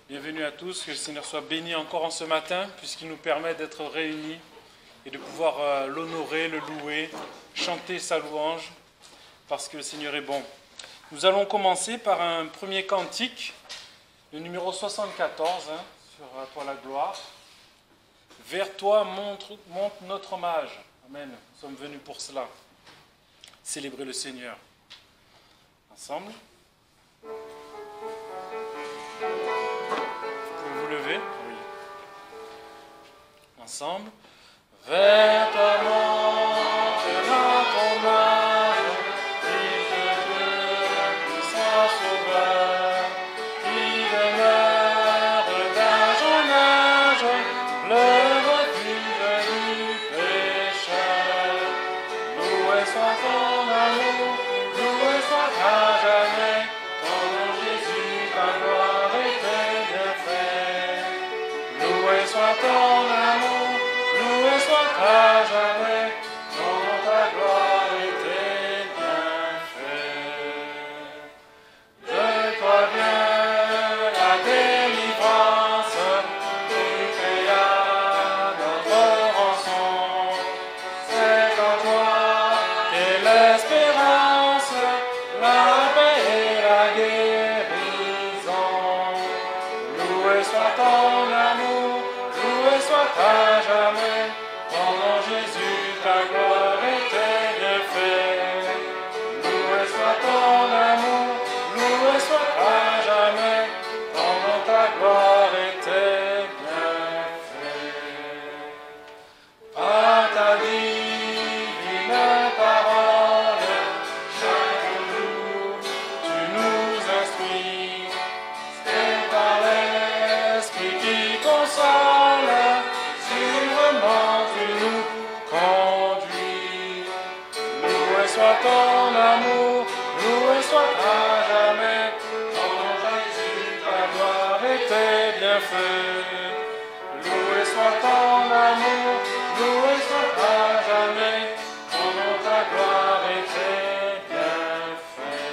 Bienvenue à tous, que le Seigneur soit béni encore en ce matin, puisqu'il nous permet d'être réunis et de pouvoir l'honorer, le louer, chanter sa louange, parce que le Seigneur est bon. Nous allons commencer par un premier cantique, le numéro 74, sur « À toi la gloire ». Vers toi monte notre hommage. Amen. Nous sommes venus pour cela. Célébrer le Seigneur. Ensemble. Vous pouvez vous lever? Oui. Ensemble. Vers toi monte notre hommage, Fils de Dieu, puissant sauveur, qui demeure d'âge en âge, le refuge du pécheur. Loué soit ton amour, loué soit à jamais, ton nom Jésus, ta gloire et tes bienfaits. Loué soit ton amour, loué soit à jamais, ton nom, ta gloire et tes bienfaits. De toi vient la délivrance, tu créas notre rançon. C'est en toi qu'est l'espérance, la paix et la guérison. Loué soit ton amour, loué soit à jamais, ton nom Jésus, ta gloire et tes bienfaits. Loué soit ton amour, loué soit à jamais, ton nom, ta gloire et tes bienfaits. Par ta divine parole, chaque jour tu nous instruis. C'est par l'Esprit qui console, sûrement tu nous conduis. Loué soit ton amour, loué soit à jamais, ton nom Jésus, ta gloire et tes bienfaits. Loué soit ton amour, loué soit à jamais, ton nom, ta gloire et tes bienfaits.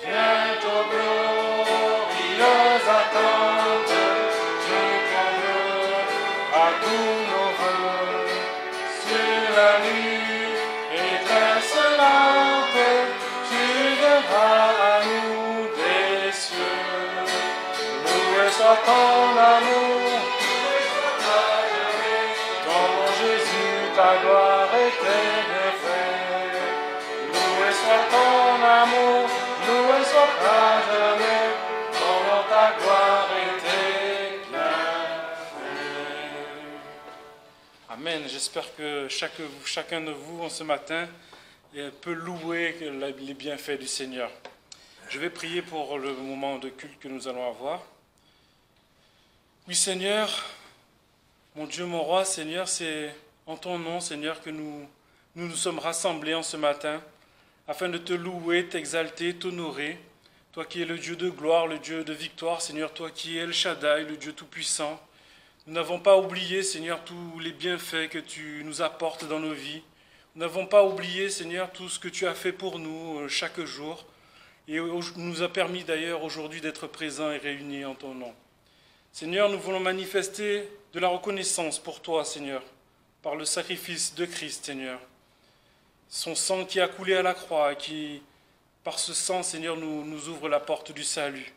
Bientôt glorieuse attente, tu conviens à tous nos vœux. Sur la nuit étincelante, tu viendras à nous des cieux. Loué soit ton amour, ton nom Jésus, ta gloire et tes bienfaits. Loué soit ton amour, loué soit à jamais, ton nom, ta gloire et tes bienfaits. Amen. J'espère que chacun de vous, en ce matin, peut louer les bienfaits du Seigneur. Je vais prier pour le moment de culte que nous allons avoir. Oui, Seigneur, mon Dieu, mon roi, Seigneur, c'est en ton nom, Seigneur, que nous sommes rassemblés en ce matin, afin de te louer, t'exalter, t'honorer. Toi qui es le Dieu de gloire, le Dieu de victoire, Seigneur, toi qui es El Shaddai, le Dieu tout-puissant. Nous n'avons pas oublié, Seigneur, tous les bienfaits que tu nous apportes dans nos vies. Nous n'avons pas oublié, Seigneur, tout ce que tu as fait pour nous chaque jour. Et nous a permis d'ailleurs aujourd'hui d'être présents et réunis en ton nom. Seigneur, nous voulons manifester de la reconnaissance pour toi, Seigneur, par le sacrifice de Christ, Seigneur. Son sang qui a coulé à la croix et qui, par ce sang, Seigneur, nous ouvre la porte du salut.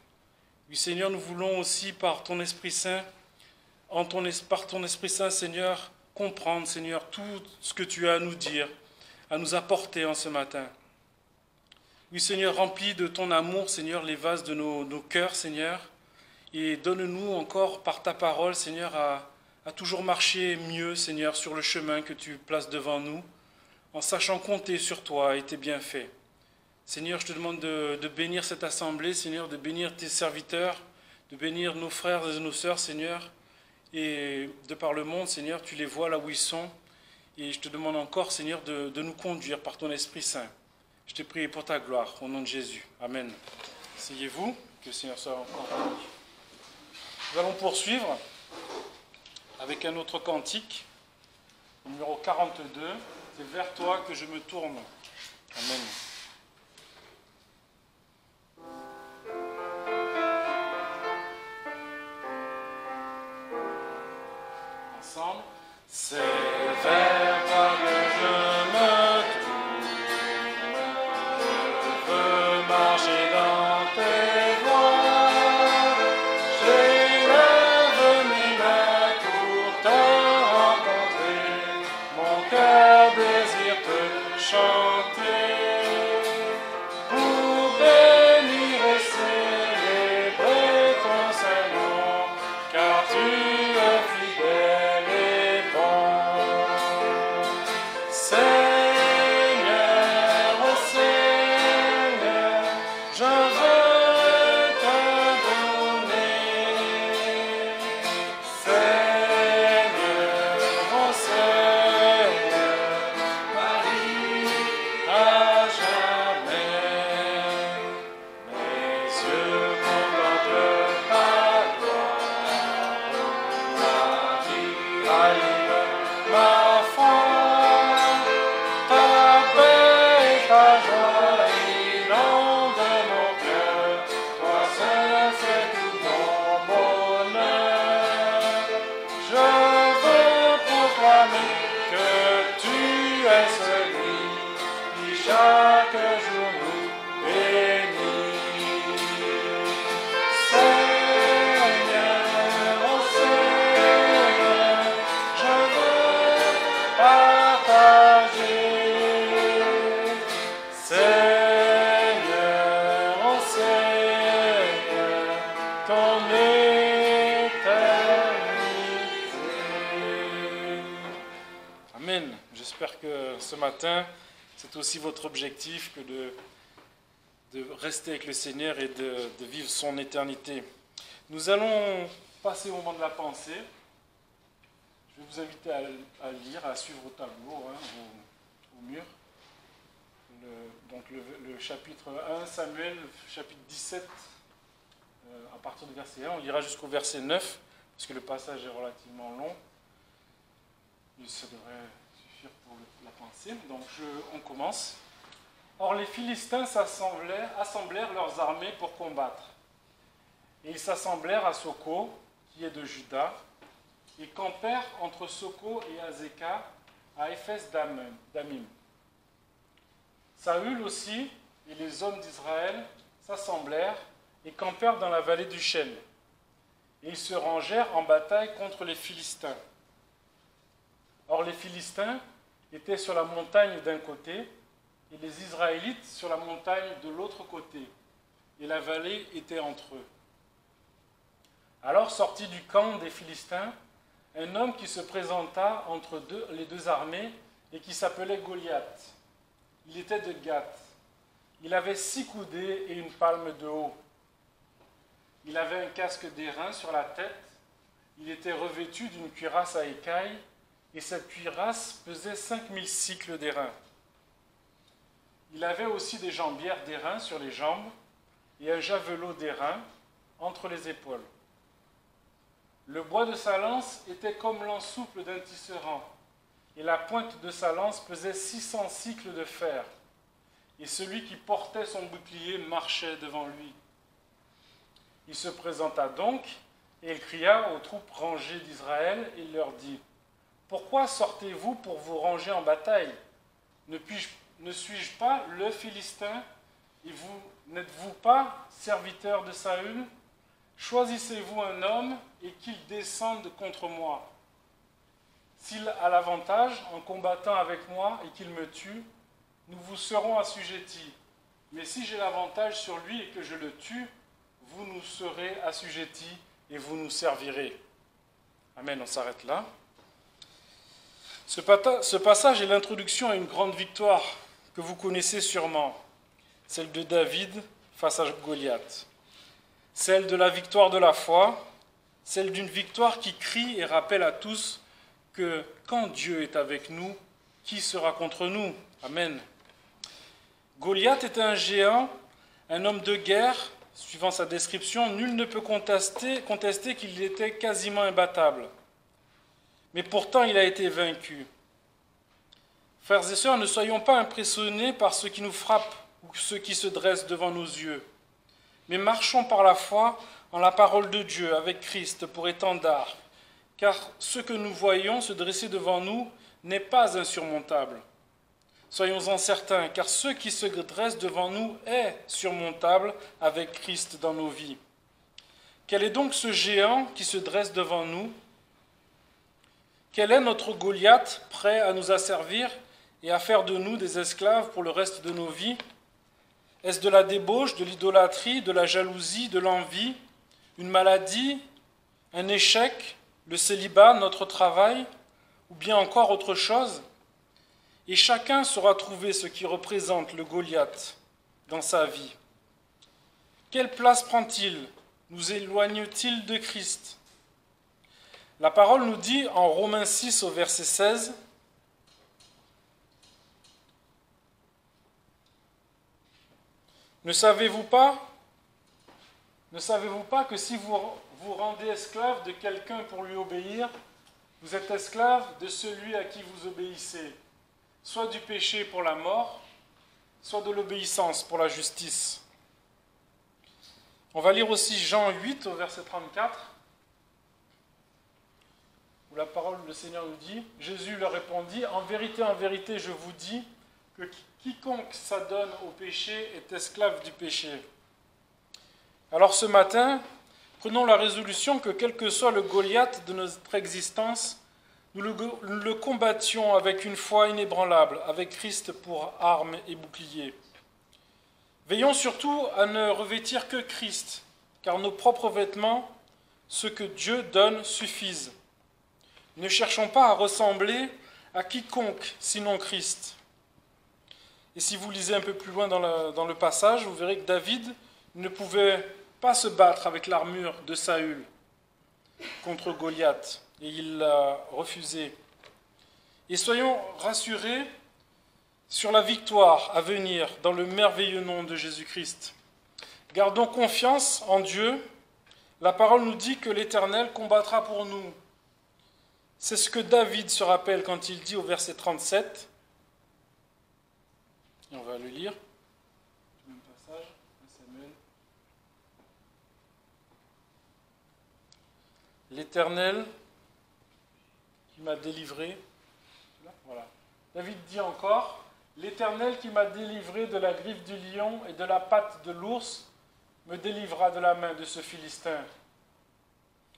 Oui, Seigneur, nous voulons aussi, par ton Esprit Saint, par ton Esprit Saint, Seigneur, comprendre, Seigneur, tout ce que tu as à nous dire, à nous apporter en ce matin. Oui, Seigneur, remplis de ton amour, Seigneur, les vases de nos cœurs, Seigneur, et donne-nous encore par ta parole, Seigneur, à toujours marcher mieux, Seigneur, sur le chemin que tu places devant nous, en sachant compter sur toi et tes bienfaits. Seigneur, je te demande de bénir cette assemblée, Seigneur, de bénir tes serviteurs, de bénir nos frères et nos sœurs, Seigneur, et de par le monde, Seigneur, tu les vois là où ils sont, et je te demande encore, Seigneur, de nous conduire par ton Esprit Saint. Je te prie pour ta gloire, au nom de Jésus. Amen. Asseyez-vous, que le Seigneur soit encore béni. Nous allons poursuivre avec un autre cantique, numéro 42, c'est vers toi que je me tourne. Amen. ensemble. C'est vers toi que je me tourne. Je veux marcher dans tes voies. J'élève mes mains pour te rencontrer. Mon cœur désire te chanter. Pour bénir et célébrer ton Saint-Nom, car tu es fidèle et bon. Seigneur, oh Seigneur, je veux te donner. Seigneur, oh Seigneur, Marie à jamais. Mes yeux contemplent ta gloire, ta vie rallume ma foi, ta paix et ta joie inondent mon cœur, toi seul c'est tout mon bonheur. Je veux proclamer que tu es celui qui chaque jour nous bénit. Seigneur, oh Seigneur, je veux partager. Seigneur, oh Seigneur, ton éternité. Amen. J'espère que ce matin, c'est aussi votre objectif que de rester avec le Seigneur et de vivre son éternité. Nous allons passer au moment de la pensée. Je vais vous inviter à lire, à suivre au tableau, au mur. Le chapitre 1 Samuel, chapitre 17, à partir du verset 1. On lira jusqu'au verset 9, parce que le passage est relativement long. Mais ça devrait suffire pour la pensée. Donc on commence. Or les Philistins assemblèrent leurs armées pour combattre. Et ils s'assemblèrent à Soko, qui est de Juda, et campèrent entre Soko et Azekah, à Éphes-Damim. Saül aussi et les hommes d'Israël s'assemblèrent et campèrent dans la vallée du Chêne. Et ils se rangèrent en bataille contre les Philistins. Or les Philistins étaient sur la montagne d'un côté et les Israélites sur la montagne de l'autre côté. Et la vallée était entre eux. Alors sortit du camp des Philistins un homme qui se présenta entre les deux armées et qui s'appelait Goliath. Il était de Gath. Il avait 6 coudées et une palme de haut. Il avait un casque d'airain sur la tête. Il était revêtu d'une cuirasse à écailles et cette cuirasse pesait 5000 cycles d'airain. Il avait aussi des jambières d'airain sur les jambes et un javelot d'airain entre les épaules. Le bois de sa lance était comme l'an souple d'un tisserand, et la pointe de sa lance pesait 600 cycles de fer. Et celui qui portait son bouclier marchait devant lui. Il se présenta donc, et il cria aux troupes rangées d'Israël, et il leur dit : Pourquoi sortez-vous pour vous ranger en bataille ? Ne suis-je pas le Philistin, et vous n'êtes-vous pas serviteur de Saül ? Choisissez-vous un homme et qu'il descende contre moi. S'il a l'avantage en combattant avec moi et qu'il me tue, nous vous serons assujettis. Mais si j'ai l'avantage sur lui et que je le tue, vous nous serez assujettis et vous nous servirez. Amen, on s'arrête là. Ce passage est l'introduction à une grande victoire que vous connaissez sûrement, celle de David face à Goliath. Celle de la victoire de la foi, celle d'une victoire qui crie et rappelle à tous que quand Dieu est avec nous, qui sera contre nous ? Amen. Goliath était un géant, un homme de guerre. Suivant sa description, nul ne peut contester qu'il était quasiment imbattable. Mais pourtant, il a été vaincu. Frères et sœurs, ne soyons pas impressionnés par ce qui nous frappe ou ce qui se dresse devant nos yeux. Mais marchons par la foi en la parole de Dieu avec Christ pour étendard, car ce que nous voyons se dresser devant nous n'est pas insurmontable. Soyons-en certains, car ce qui se dresse devant nous est surmontable avec Christ dans nos vies. Quel est donc ce géant qui se dresse devant nous? Quel est notre Goliath prêt à nous asservir et à faire de nous des esclaves pour le reste de nos vies? Est-ce de la débauche, de l'idolâtrie, de la jalousie, de l'envie, une maladie, un échec, le célibat, notre travail, ou bien encore autre chose? Et chacun saura trouver ce qui représente le Goliath dans sa vie. Quelle place prend-il? Nous éloigne-t-il de Christ? La parole nous dit en Romains 6 au verset 16, Ne savez-vous pas que si vous vous rendez esclave de quelqu'un pour lui obéir, vous êtes esclave de celui à qui vous obéissez, soit du péché pour la mort, soit de l'obéissance pour la justice. On va lire aussi Jean 8 au verset 34, où la parole du Seigneur nous dit, Jésus leur répondit, en vérité, je vous dis que quiconque s'adonne au péché est esclave du péché. Alors ce matin, prenons la résolution que quel que soit le Goliath de notre existence, nous le combattions avec une foi inébranlable, avec Christ pour arme et bouclier. Veillons surtout à ne revêtir que Christ, car nos propres vêtements, ce que Dieu donne, suffisent. Ne cherchons pas à ressembler à quiconque, sinon Christ. Et si vous lisez un peu plus loin dans le passage, vous verrez que David ne pouvait pas se battre avec l'armure de Saül contre Goliath, et il l'a refusé. Et soyons rassurés sur la victoire à venir dans le merveilleux nom de Jésus-Christ. Gardons confiance en Dieu. La parole nous dit que l'Éternel combattra pour nous. C'est ce que David se rappelle quand il dit au verset 37, et on va le lire, le même passage, Samuel. L'Éternel qui m'a délivré, voilà. David dit encore, l'Éternel qui m'a délivré de la griffe du lion et de la patte de l'ours me délivrera de la main de ce Philistin.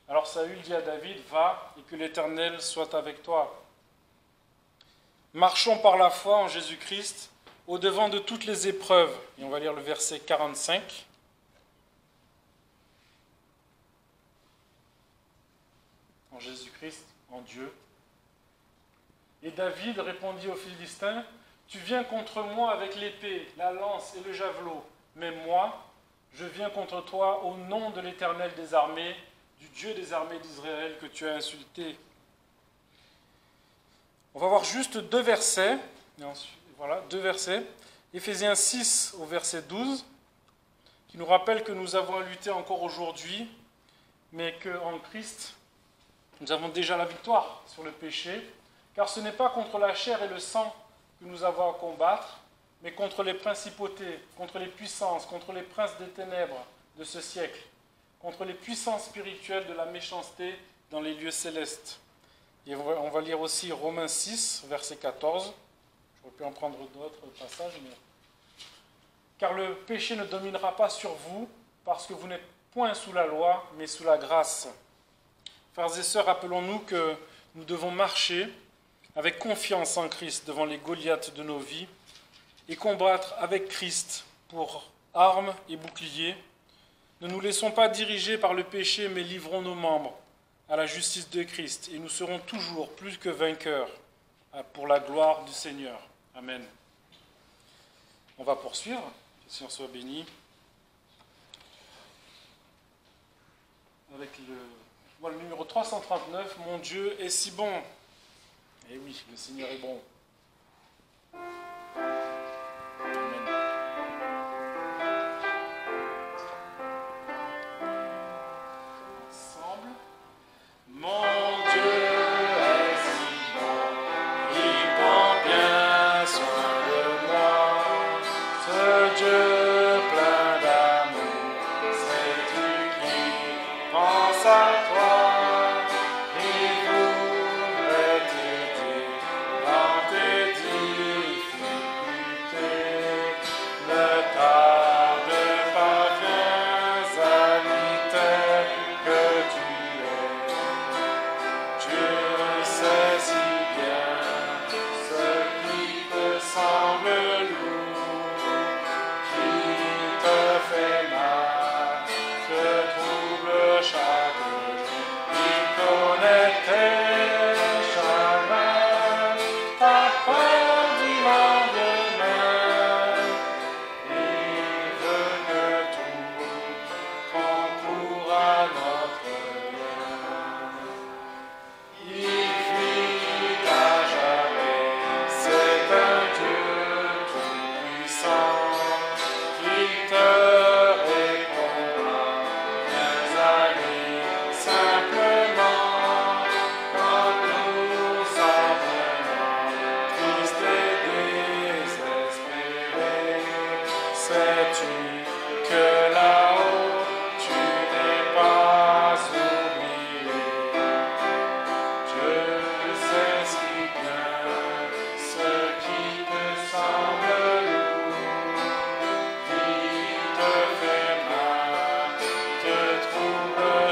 Alors Saül dit à David, va et que l'Éternel soit avec toi. Marchons par la foi en Jésus-Christ, au-devant de toutes les épreuves. Et on va lire le verset 45. En Jésus-Christ, en Dieu. Et David répondit aux Philistins, tu viens contre moi avec l'épée, la lance et le javelot, mais moi, je viens contre toi au nom de l'Éternel des armées, du Dieu des armées d'Israël que tu as insulté. On va voir juste deux versets. Et ensuite, voilà, deux versets. Éphésiens 6 au verset 12, qui nous rappelle que nous avons à lutter encore aujourd'hui, mais qu'en Christ, nous avons déjà la victoire sur le péché, car ce n'est pas contre la chair et le sang que nous avons à combattre, mais contre les principautés, contre les puissances, contre les princes des ténèbres de ce siècle, contre les puissances spirituelles de la méchanceté dans les lieux célestes. Et on va lire aussi Romains 6, verset 14. J'aurais pu en prendre d'autres passages, mais... Car le péché ne dominera pas sur vous, parce que vous n'êtes point sous la loi, mais sous la grâce. Frères et sœurs, rappelons-nous que nous devons marcher avec confiance en Christ devant les Goliaths de nos vies et combattre avec Christ pour armes et boucliers. Ne nous laissons pas diriger par le péché, mais livrons nos membres à la justice de Christ, et nous serons toujours plus que vainqueurs pour la gloire du Seigneur. Amen. On va poursuivre, que le Seigneur soit béni, avec le numéro 339, « Mon Dieu est si bon ». Eh oui, le Seigneur est bon. Pense à toi et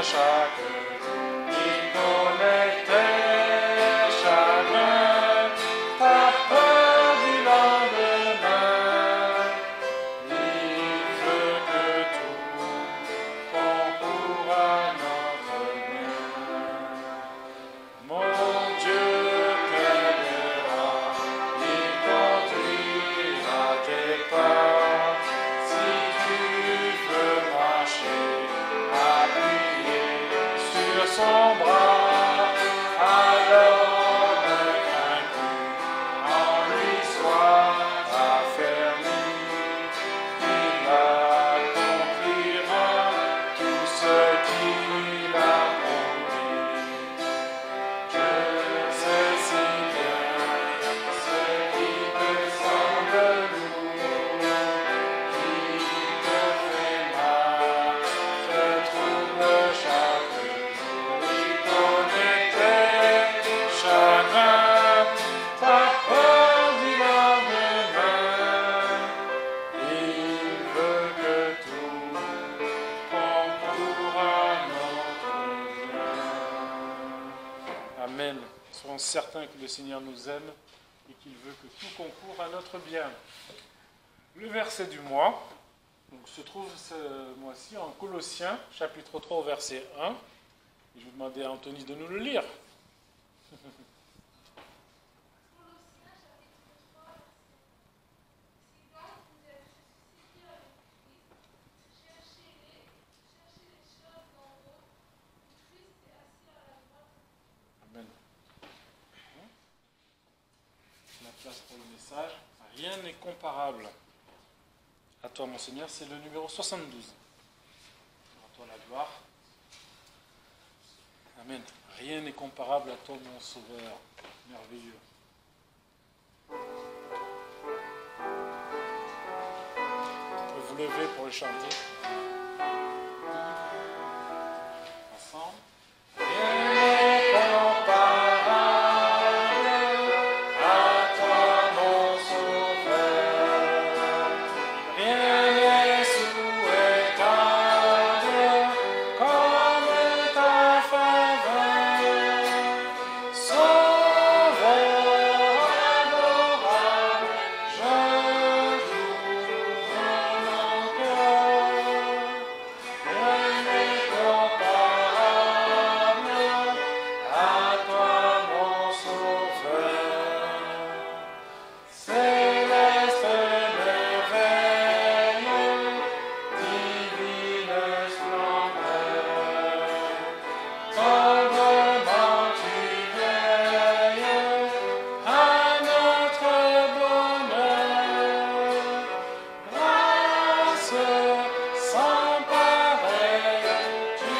chaque jour. Il connaît tes chagrins, ta peur du lendemain. Il veut que tout concourt à notre bien. Mon Dieu t'aidera, il conduira tes pas. Si tu veux marcher, appuyé sur son bras, alors ne crains plus, en lui sois affermi. Il accomplira tout ce qu'il a promis. Je sais si bien ce qui te semble lourd, qui te fait mal, te trouble chaque jour. Il connaît tes chagrins, ta peur du lendemain. Il veut que tout concourt à notre bien. Amen. Soyons certains que le Seigneur nous aime et qu'il veut que tout concourt à notre bien. Le verset du mois se trouve ce mois-ci en Colossiens, chapitre 3, au verset 1. Et je vais demander à Anthony de nous le lire. Amen. La place pour le message. Rien n'est comparable à toi, mon Seigneur. C'est le numéro 72. À toi la gloire. Amen. Rien n'est comparable à toi, mon Sauveur. Merveilleux. Vous pouvez vous lever pour le chanter. Ensemble. Rien n'est comparable à toi, mon Sauveur. Rien n'est souhaitable comme ta faveur. Sauveur adorable, je t'ouvre mon cœur. Rien n'est comparable à toi, mon Sauveur. Céleste merveille, divine splendeur, tendrement tu veilles à notre bonheur. Grâce sans pareille, tu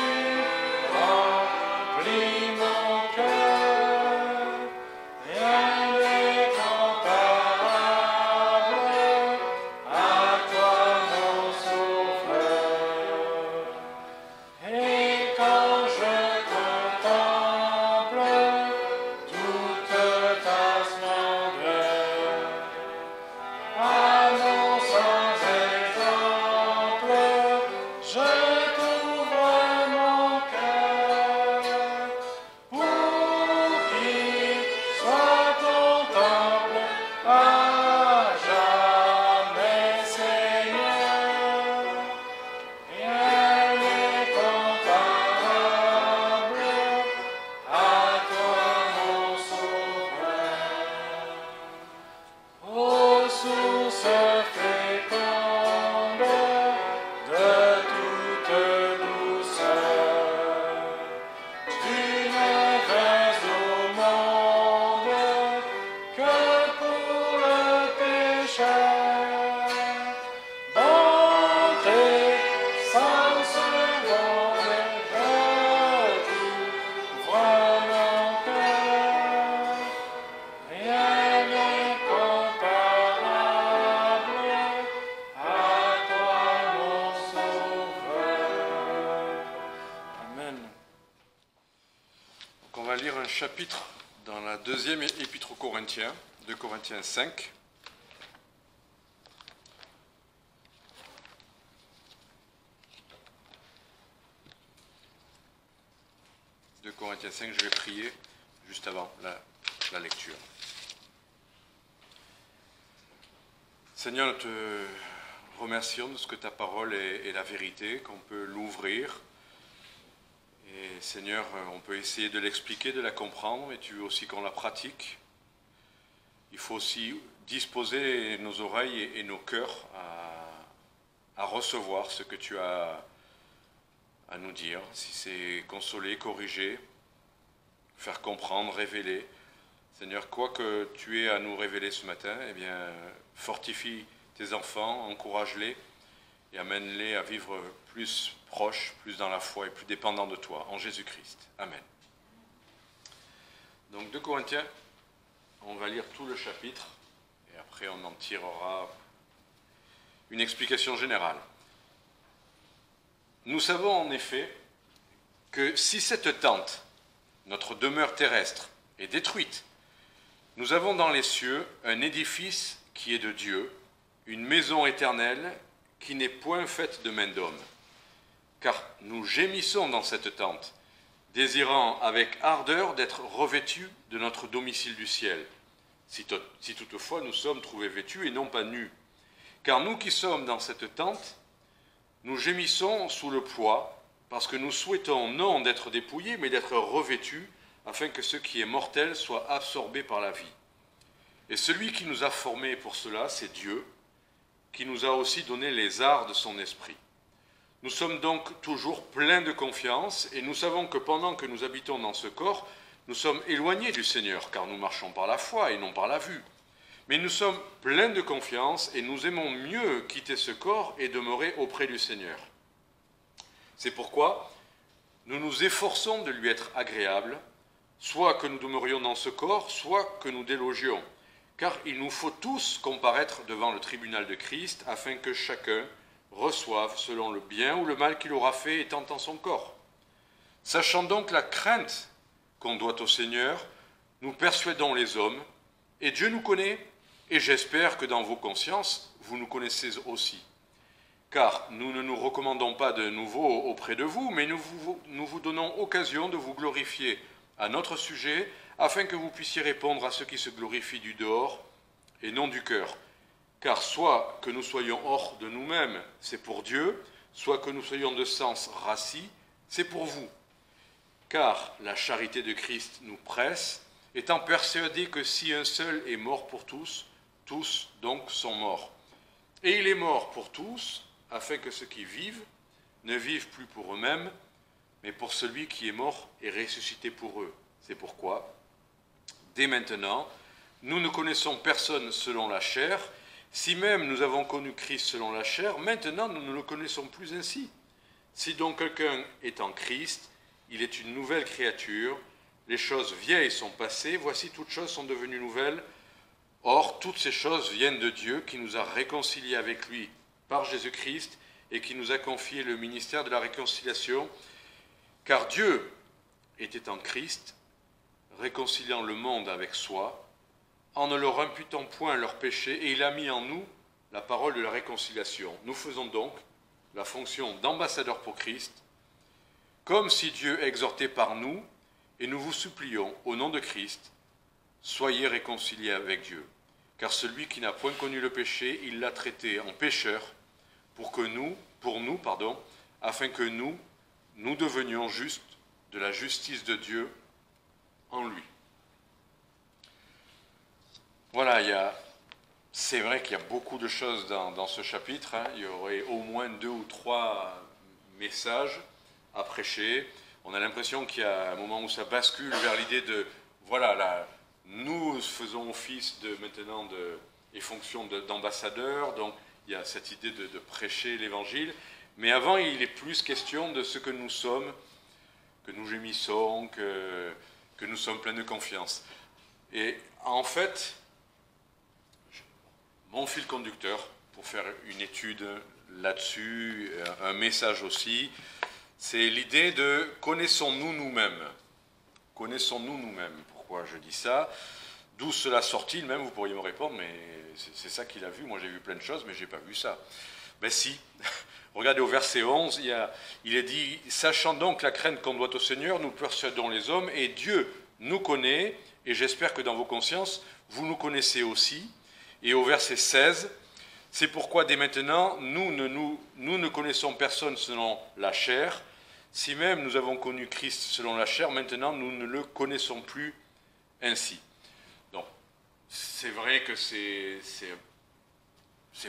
remplis mon cœur. Rien n'est comparable à toi, mon Sauveur. Et quand je contemple toute ta splendeur, amour sans exemple, je t'ouvre mon cœur. Pour qu'il soit ton temple à jamais, Seigneur. Rien n'est comparable à toi, mon Sauveur. Ô source féconde de toute douceur, tu ne viens au monde que pour le pécheur. Bonté sans seconde, je t'ouvre mon cœur. Rien n'est comparable à toi, mon Sauveur. Amen. Donc on va lire un chapitre dans la deuxième épître aux Corinthiens, 2 Corinthiens 5. Corinthiens 5, je vais prier juste avant la lecture. Seigneur, nous te remercions de ce que ta parole est la vérité, qu'on peut l'ouvrir. Et Seigneur, on peut essayer de l'expliquer, de la comprendre, mais tu veux aussi qu'on la pratique. Il faut aussi disposer nos oreilles et nos cœurs à recevoir ce que tu as à nous dire, si c'est consoler, corriger, faire comprendre, révéler. Seigneur, quoi que tu aies à nous révéler ce matin, eh bien, fortifie tes enfants, encourage-les et amène-les à vivre plus proches, plus dans la foi et plus dépendants de toi, en Jésus-Christ. Amen. Donc, 2 Corinthiens, on va lire tout le chapitre et après on en tirera une explication générale. Nous savons en effet que si cette tente, notre demeure terrestre, est détruite, nous avons dans les cieux un édifice qui est de Dieu, une maison éternelle qui n'est point faite de main d'homme. Car nous gémissons dans cette tente, désirant avec ardeur d'être revêtus de notre domicile du ciel, si toutefois nous sommes trouvés vêtus et non pas nus. Car nous qui sommes dans cette tente, nous gémissons sous le poids, parce que nous souhaitons non d'être dépouillés, mais d'être revêtus, afin que ce qui est mortel soit absorbé par la vie. Et celui qui nous a formés pour cela, c'est Dieu, qui nous a aussi donné les arts de son esprit. Nous sommes donc toujours pleins de confiance, et nous savons que pendant que nous habitons dans ce corps, nous sommes éloignés du Seigneur, car nous marchons par la foi et non par la vue. Mais nous sommes pleins de confiance, et nous aimons mieux quitter ce corps et demeurer auprès du Seigneur. C'est pourquoi nous nous efforçons de lui être agréables, soit que nous demeurions dans ce corps, soit que nous délogions. Car il nous faut tous comparaître devant le tribunal de Christ, afin que chacun reçoive selon le bien ou le mal qu'il aura fait étant en son corps. Sachant donc la crainte qu'on doit au Seigneur, nous persuadons les hommes, et Dieu nous connaît, et j'espère que dans vos consciences, vous nous connaissez aussi. Car nous ne nous recommandons pas de nouveau auprès de vous, mais nous vous donnons occasion de vous glorifier à notre sujet, afin que vous puissiez répondre à ceux qui se glorifient du dehors et non du cœur. Car soit que nous soyons hors de nous-mêmes, c'est pour Dieu, soit que nous soyons de sens rassis, c'est pour vous. Car la charité de Christ nous presse, étant persuadés que si un seul est mort pour tous, tous donc sont morts. Et il est mort pour tous, afin que ceux qui vivent ne vivent plus pour eux-mêmes, mais pour celui qui est mort et ressuscité pour eux. C'est pourquoi, dès maintenant, nous ne connaissons personne selon la chair. Si même nous avons connu Christ selon la chair, maintenant nous ne le connaissons plus ainsi. Si donc quelqu'un est en Christ, il est une nouvelle créature. Les choses vieilles sont passées, voici toutes choses sont devenues nouvelles. Or, toutes ces choses viennent de Dieu qui nous a réconciliés avec lui par Jésus-Christ et qui nous a confié le ministère de la réconciliation. Car Dieu était en Christ, réconciliant le monde avec soi, en ne leur imputant point leurs péchés, et il a mis en nous la parole de la réconciliation. Nous faisons donc la fonction d'ambassadeur pour Christ, comme si Dieu exhortait par nous, et nous vous supplions, au nom de Christ, soyez réconciliés avec Dieu. Car celui qui n'a point connu le péché, il l'a traité en pécheur, pour nous, afin que nous devenions justes de la justice de Dieu en lui. Voilà, c'est vrai qu'il y a beaucoup de choses dans ce chapitre. Il y aurait au moins 2 ou 3 messages à prêcher. On a l'impression qu'il y a un moment où ça bascule vers l'idée de, nous faisons office maintenant et fonction d'ambassadeurs, donc il y a cette idée de prêcher l'évangile. Mais avant, il est plus question de ce que nous sommes, que nous gémissons, que nous sommes pleins de confiance. Et en fait, mon fil conducteur, pour faire une étude là-dessus, un message aussi, c'est l'idée de connaissons-nous nous-mêmes. Connaissons-nous nous-mêmes. Pourquoi je dis ça? D'où cela sort-il même? Vous pourriez me répondre, mais c'est ça qu'il a vu. Moi, j'ai vu plein de choses, mais je n'ai pas vu ça. Ben si, Regardez au verset 11, il est dit « Sachant donc la crainte qu'on doit au Seigneur, nous persuadons les hommes, et Dieu nous connaît, et j'espère que dans vos consciences, vous nous connaissez aussi. » Et au verset 16, « C'est pourquoi dès maintenant, nous ne connaissons personne selon la chair. Si même nous avons connu Christ selon la chair, maintenant nous ne le connaissons plus ainsi. » Donc, c'est vrai que c'est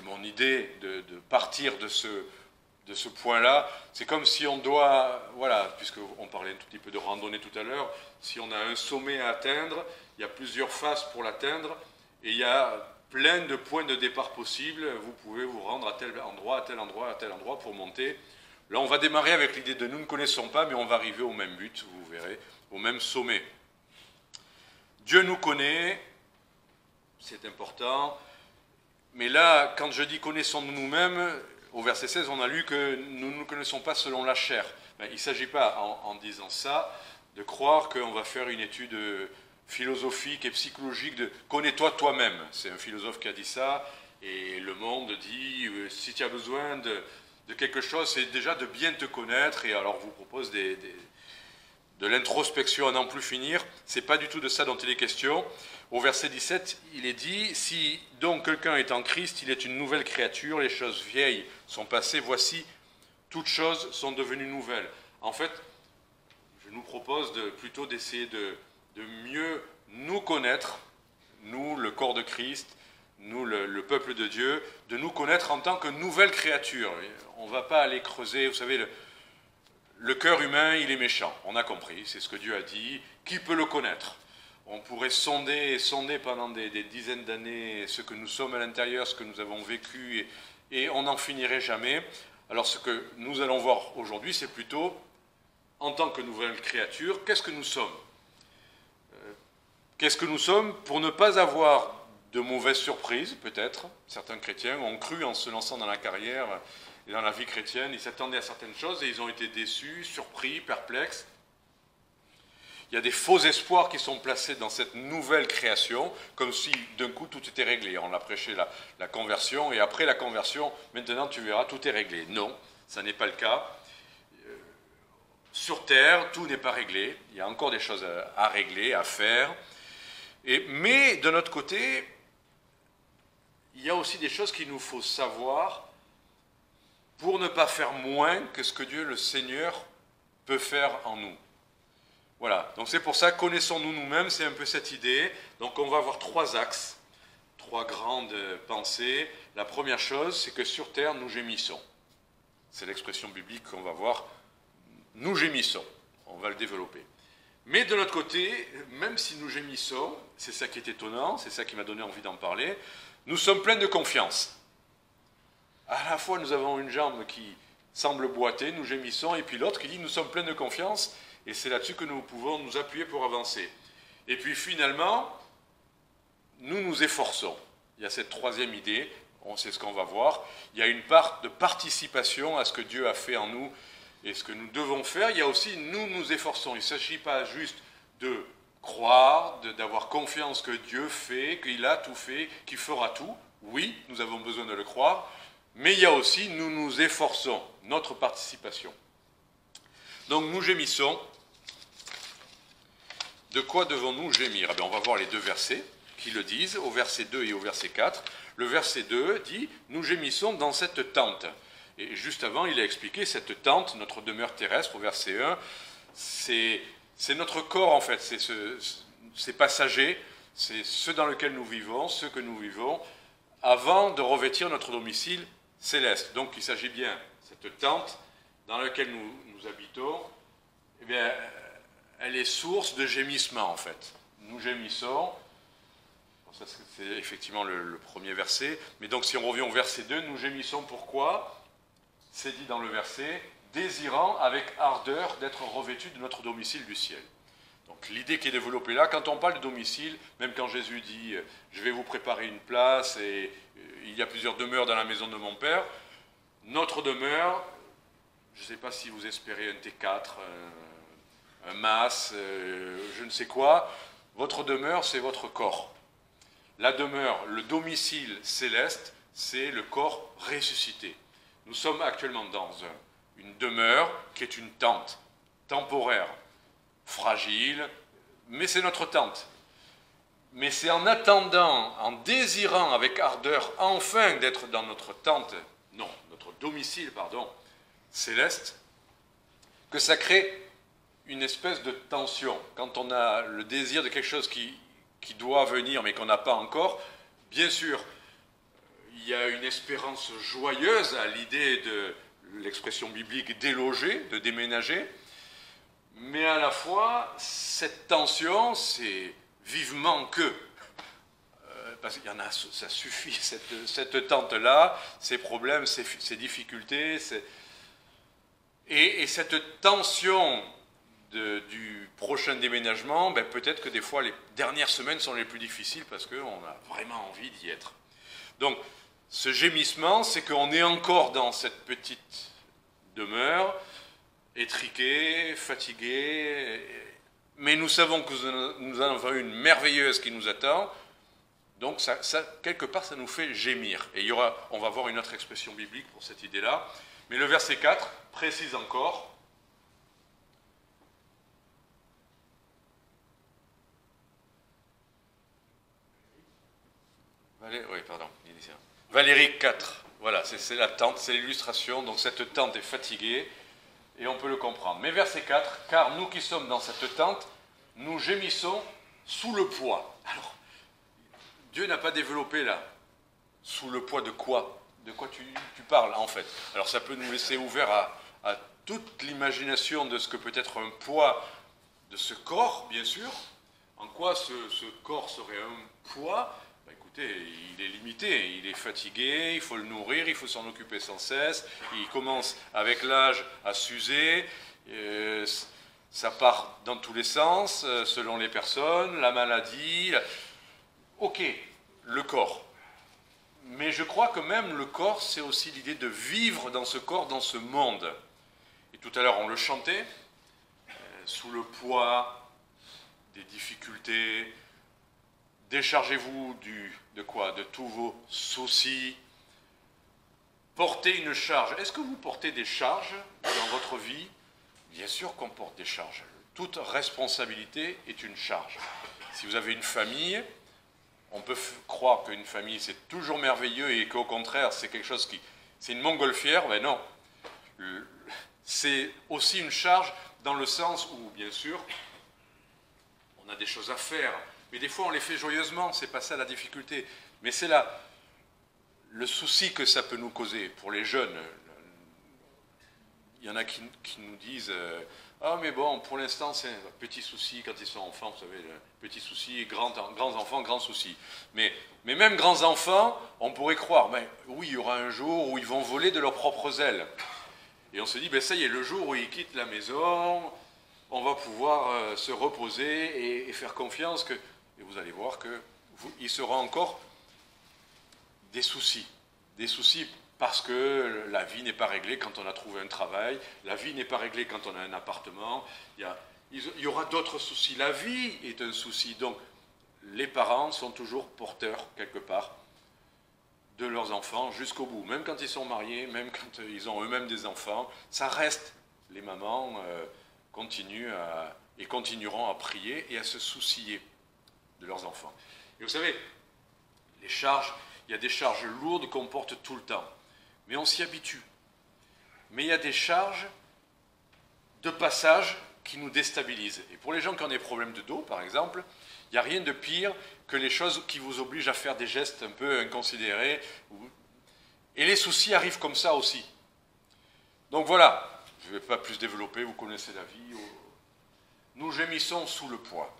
mon idée de partir de ce point-là. C'est comme si on doit, voilà, puisqu'on parlait un tout petit peu de randonnée tout à l'heure, si on a un sommet à atteindre, il y a plusieurs phases pour l'atteindre, et il y a plein de points de départ possibles. Vous pouvez vous rendre à tel endroit, à tel endroit, à tel endroit pour monter. Là, on va démarrer avec l'idée de nous ne connaissons pas, mais on va arriver au même but, vous verrez, au même sommet. Dieu nous connaît, c'est important. Mais là, quand je dis connaissons-nous nous-mêmes, au verset 16, on a lu que nous ne nous connaissons pas selon la chair. Il ne s'agit pas, en disant ça, de croire qu'on va faire une étude philosophique et psychologique de « connais-toi toi-même ». C'est un philosophe qui a dit ça, et le monde dit « si tu as besoin de quelque chose, c'est déjà de bien te connaître », et alors vous propose de l'introspection à n'en plus finir. Ce n'est pas du tout de ça dont il est question. Au verset 17, il est dit « Si donc quelqu'un est en Christ, il est une nouvelle créature, les choses vieilles sont passées, voici, toutes choses sont devenues nouvelles. » En fait, je nous propose plutôt d'essayer de mieux nous connaître, nous, le corps de Christ, nous, le peuple de Dieu, de nous connaître en tant que nouvelle créature. On ne va pas aller creuser, vous savez, le cœur humain, il est méchant, on a compris, c'est ce que Dieu a dit. Qui peut le connaître? On pourrait sonder pendant des dizaines d'années ce que nous sommes à l'intérieur, ce que nous avons vécu, et on n'en finirait jamais. Alors ce que nous allons voir aujourd'hui, c'est plutôt, en tant que nouvelle créature, qu'est-ce que nous sommes? Qu'est-ce que nous sommes pour ne pas avoir de mauvaises surprises, peut-être? Certains chrétiens ont cru en se lançant dans la carrière et dans la vie chrétienne, ils s'attendaient à certaines choses et ils ont été déçus, surpris, perplexes. Il y a des faux espoirs qui sont placés dans cette nouvelle création, comme si d'un coup tout était réglé. On a prêché la conversion, et après la conversion, maintenant tu verras, tout est réglé. Non, ça n'est pas le cas. Sur terre, tout n'est pas réglé. Il y a encore des choses à régler, à faire. Mais de notre côté, il y a aussi des choses qu'il nous faut savoir pour ne pas faire moins que ce que Dieu, le Seigneur, peut faire en nous. Voilà, donc c'est pour ça, connaissons-nous nous-mêmes, c'est un peu cette idée. Donc on va avoir trois axes, trois grandes pensées. La première chose, c'est que sur terre, nous gémissons. C'est l'expression biblique qu'on va voir. Nous gémissons, on va le développer. Mais de l'autre côté, même si nous gémissons, c'est ça qui est étonnant, c'est ça qui m'a donné envie d'en parler, nous sommes pleins de confiance. À la fois, nous avons une jambe qui semble boiter, nous gémissons, et puis l'autre qui dit nous sommes pleins de confiance, et c'est là-dessus que nous pouvons nous appuyer pour avancer. Et puis finalement, nous nous efforçons. Il y a cette troisième idée, c'est ce qu'on va voir. Il y a une part de participation à ce que Dieu a fait en nous et ce que nous devons faire. Il y a aussi nous nous efforçons. Il ne s'agit pas juste de croire, d'avoir confiance que Dieu fait, qu'il a tout fait, qu'il fera tout. Oui, nous avons besoin de le croire. Mais il y a aussi nous nous efforçons, notre participation. Donc nous gémissons. De quoi devons-nous gémir? On va voir les deux versets qui le disent, au verset 2 et au verset 4. Le verset 2 dit « Nous gémissons dans cette tente ». Et juste avant, il a expliqué cette tente, notre demeure terrestre, au verset 1, c'est notre corps en fait, c'est passager, c'est ce dans lequel nous vivons, ce que nous vivons, avant de revêtir notre domicile céleste. Donc il s'agit bien, cette tente dans laquelle nous habitons, eh bien, elle est source de gémissement en fait. Nous gémissons, ça c'est effectivement le premier verset, mais donc si on revient au verset 2, nous gémissons pourquoi? C'est dit dans le verset, désirant avec ardeur d'être revêtus de notre domicile du ciel. Donc l'idée qui est développée là, quand on parle de domicile, même quand Jésus dit « je vais vous préparer une place et il y a plusieurs demeures dans la maison de mon Père », notre demeure, je ne sais pas si vous espérez un T4, un MAS, je ne sais quoi, votre demeure c'est votre corps. La demeure, le domicile céleste, c'est le corps ressuscité. Nous sommes actuellement dans une demeure qui est une tente, temporaire, fragile, mais c'est notre tente. Mais c'est en attendant, en désirant avec ardeur enfin d'être dans notre tente, non, notre domicile, pardon, céleste, que ça crée une espèce de tension. Quand on a le désir de quelque chose qui doit venir mais qu'on n'a pas encore, bien sûr, il y a une espérance joyeuse à l'idée de l'expression biblique déloger, de déménager, mais à la fois, cette tension, c'est vivement que, parce qu'il y en a, ça suffit, cette tente-là, ces problèmes, ces difficultés, et cette tension du prochain déménagement, ben peut-être que des fois les dernières semaines sont les plus difficiles parce qu'on a vraiment envie d'y être. Donc, ce gémissement, c'est qu'on est encore dans cette petite demeure, étriqué, fatigué, mais nous savons que nous en avons une merveilleuse qui nous attend, donc ça, quelque part ça nous fait gémir. Et on va voir une autre expression biblique pour cette idée-là, mais le verset 4 précise encore, Valérie 4, voilà, c'est la tente, c'est l'illustration, donc cette tente est fatiguée, et on peut le comprendre. Mais verset 4, car nous qui sommes dans cette tente, nous gémissons sous le poids. Alors, Dieu n'a pas développé là, sous le poids de quoi? De quoi tu parles en fait? Alors ça peut nous laisser ouverts à toute l'imagination de ce que peut être un poids de ce corps, bien sûr. En quoi ce corps serait un poids? Ben écoutez, il est limité, il est fatigué, il faut le nourrir, il faut s'en occuper sans cesse, il commence avec l'âge à s'user, ça part dans tous les sens, selon les personnes, la maladie. Ok, le corps. Mais je crois que même le corps, c'est aussi l'idée de vivre dans ce corps, dans ce monde. Et tout à l'heure, on le chantait, sous le poids des difficultés. Déchargez-vous de quoi? De tous vos soucis. Portez une charge. Est-ce que vous portez des charges dans votre vie? Bien sûr qu'on porte des charges. Toute responsabilité est une charge. Si vous avez une famille, on peut croire qu'une famille c'est toujours merveilleux et qu'au contraire c'est quelque chose c'est une montgolfière. Ben non. C'est aussi une charge dans le sens où, bien sûr, on a des choses à faire. Mais des fois, on les fait joyeusement, c'est pas ça la difficulté. Mais c'est là le souci que ça peut nous causer pour les jeunes. Il y en a qui nous disent ah, mais bon, pour l'instant, c'est un petit souci quand ils sont enfants, vous savez, petit souci, grands enfants, grands soucis. Mais même grands enfants, on pourrait croire, ben, oui, il y aura un jour où ils vont voler de leurs propres ailes. Et on se dit, ben, ça y est, le jour où ils quittent la maison, on va pouvoir se reposer et faire confiance que. Et vous allez voir qu'il sera encore des soucis parce que la vie n'est pas réglée quand on a trouvé un travail, la vie n'est pas réglée quand on a un appartement, il y aura d'autres soucis. La vie est un souci, donc les parents sont toujours porteurs, quelque part, de leurs enfants jusqu'au bout. Même quand ils sont mariés, même quand ils ont eux-mêmes des enfants, ça reste. Les mamans continuent et continueront à prier et à se soucier de leurs enfants. Et vous savez, les charges, il y a des charges lourdes qu'on porte tout le temps, mais on s'y habitue. Mais il y a des charges de passage qui nous déstabilisent. Et pour les gens qui ont des problèmes de dos, par exemple, il n'y a rien de pire que les choses qui vous obligent à faire des gestes un peu inconsidérés. Et les soucis arrivent comme ça aussi. Donc voilà, je ne vais pas plus développer, vous connaissez la vie. Nous gémissons sous le poids.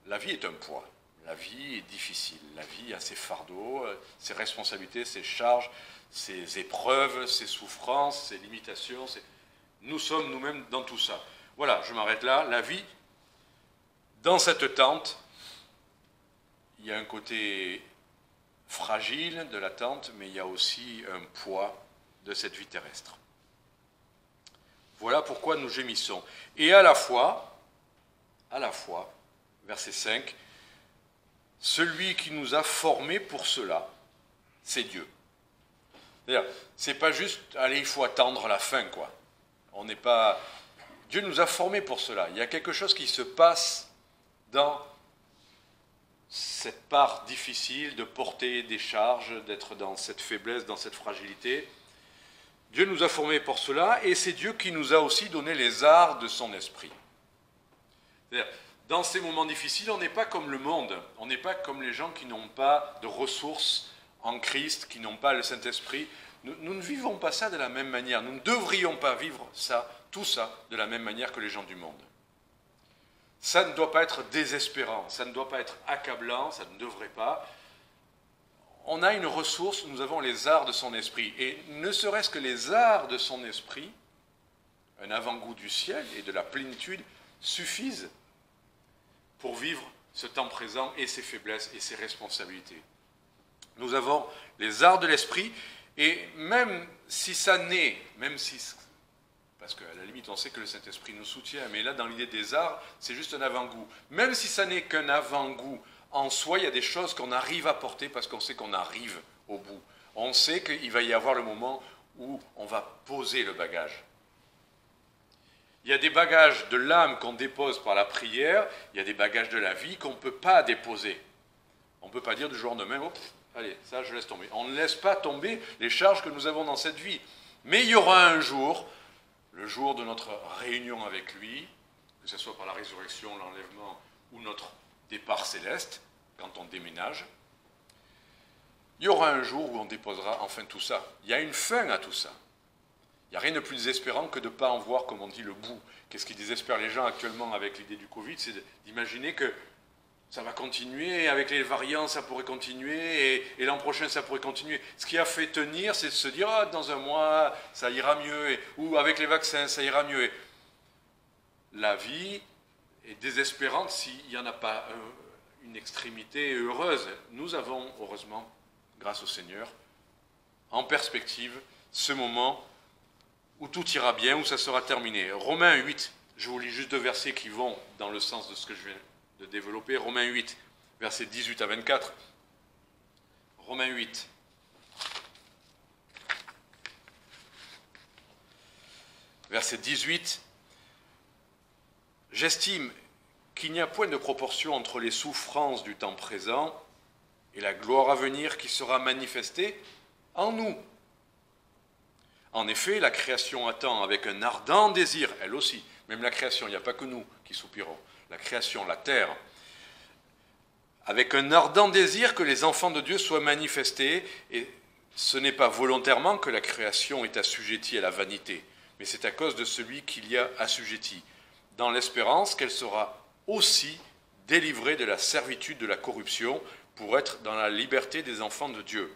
La vie est un poids. La vie est difficile. La vie a ses fardeaux, ses responsabilités, ses charges, ses épreuves, ses souffrances, ses limitations. Nous sommes nous-mêmes dans tout ça. Voilà, je m'arrête là. La vie, dans cette tente, il y a un côté fragile de la tente, mais il y a aussi un poids de cette vie terrestre. Voilà pourquoi nous gémissons. Et à la fois, verset 5, celui qui nous a formés pour cela, c'est Dieu. C'est-à-dire, c'est pas juste, allez, il faut attendre la fin, quoi. On n'est pas... Dieu nous a formés pour cela. Il y a quelque chose qui se passe dans cette part difficile de porter des charges, d'être dans cette faiblesse, dans cette fragilité. Dieu nous a formés pour cela, et c'est Dieu qui nous a aussi donné les arts de son esprit. C'est-à-dire, dans ces moments difficiles, on n'est pas comme le monde, on n'est pas comme les gens qui n'ont pas de ressources en Christ, qui n'ont pas le Saint-Esprit. Nous ne vivons pas ça de la même manière, nous ne devrions pas vivre ça, tout ça, de la même manière que les gens du monde. Ça ne doit pas être désespérant, ça ne doit pas être accablant, ça ne devrait pas. On a une ressource, nous avons les arts de son esprit. Et ne serait-ce que les arts de son esprit, un avant-goût du ciel et de la plénitude, suffisent pour vivre ce temps présent et ses faiblesses et ses responsabilités. Nous avons les arts de l'esprit, et même si ça naît, parce qu'à la limite on sait que le Saint-Esprit nous soutient, mais là dans l'idée des arts, c'est juste un avant-goût. Même si ça n'est qu'un avant-goût, en soi il y a des choses qu'on arrive à porter parce qu'on sait qu'on arrive au bout. On sait qu'il va y avoir le moment où on va poser le bagage. Il y a des bagages de l'âme qu'on dépose par la prière, il y a des bagages de la vie qu'on ne peut pas déposer. On ne peut pas dire du jour au lendemain, oh, allez, ça je laisse tomber. On ne laisse pas tomber les charges que nous avons dans cette vie. Mais il y aura un jour, le jour de notre réunion avec lui, que ce soit par la résurrection, l'enlèvement ou notre départ céleste, quand on déménage, il y aura un jour où on déposera enfin tout ça. Il y a une fin à tout ça. Il n'y a rien de plus désespérant que de ne pas en voir, comme on dit, le bout. Qu'est-ce qui désespère les gens actuellement avec l'idée du Covid? C'est d'imaginer que ça va continuer, avec les variants ça pourrait continuer, et l'an prochain ça pourrait continuer. Ce qui a fait tenir, c'est de se dire, ah, dans un mois ça ira mieux, ou avec les vaccins ça ira mieux. Et la vie est désespérante s'il n'y en a pas une extrémité heureuse. Nous avons, heureusement, grâce au Seigneur, en perspective, ce moment où tout ira bien, où ça sera terminé. Romains 8, je vous lis juste 2 versets qui vont dans le sens de ce que je viens de développer. Romains 8, versets 18 à 24. Romains 8. Verset 18. J'estime qu'il n'y a point de proportion entre les souffrances du temps présent et la gloire à venir qui sera manifestée en nous. En effet, la création attend avec un ardent désir, elle aussi, même la création, il n'y a pas que nous qui soupirons, la création, la terre, avec un ardent désir que les enfants de Dieu soient manifestés, et ce n'est pas volontairement que la création est assujettie à la vanité, mais c'est à cause de celui qui l'y a assujettie, dans l'espérance qu'elle sera aussi délivrée de la servitude de la corruption pour être dans la liberté des enfants de Dieu.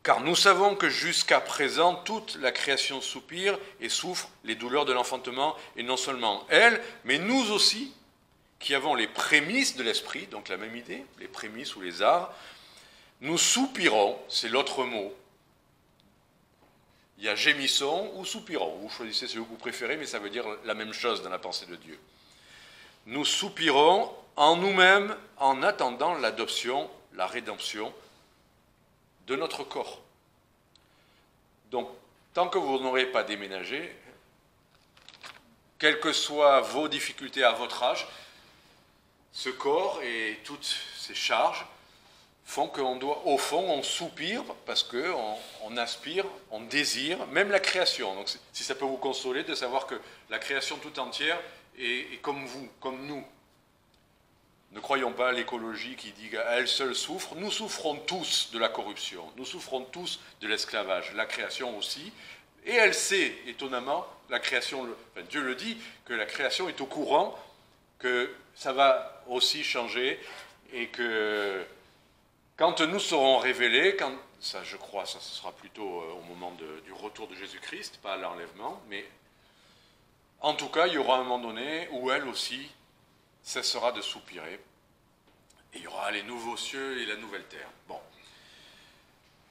Car nous savons que jusqu'à présent, toute la création soupire et souffre les douleurs de l'enfantement, et non seulement elle, mais nous aussi, qui avons les prémices de l'esprit, donc la même idée, les prémices ou les arts, nous soupirons, c'est l'autre mot. Il y a gémissons ou soupirons, vous choisissez celui que vous préférez, mais ça veut dire la même chose dans la pensée de Dieu. Nous soupirons en nous-mêmes en attendant l'adoption, la rédemption de notre corps. Donc, tant que vous n'aurez pas déménagé, quelles que soient vos difficultés à votre âge, ce corps et toutes ces charges font qu'on doit, au fond, on soupire parce qu'on aspire, on désire, même la création. Donc, si ça peut vous consoler de savoir que la création tout entière est comme vous, comme nous. Ne croyons pas à l'écologie qui dit qu'elle seule souffre. Nous souffrons tous de la corruption. Nous souffrons tous de l'esclavage. La création aussi. Et elle sait, étonnamment, la création, enfin, Dieu le dit, que la création est au courant, que ça va aussi changer et que quand nous serons révélés, ça je crois, ça ce sera plutôt au moment du retour de Jésus-Christ, pas à l'enlèvement, mais en tout cas, il y aura un moment donné où elle aussi cessera de soupirer. Et il y aura les nouveaux cieux et la nouvelle terre. Bon.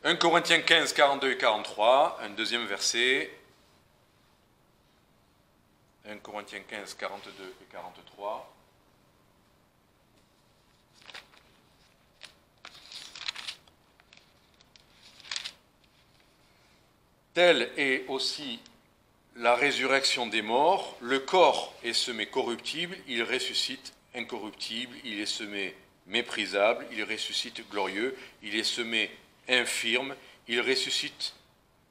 1 Corinthiens 15, 42 et 43, un deuxième verset. 1 Corinthiens 15, 42 et 43. telle est aussi la résurrection des morts. Le corps est semé corruptible, il ressuscite incorruptible, il est semé méprisable, il ressuscite glorieux, il est semé infirme, il ressuscite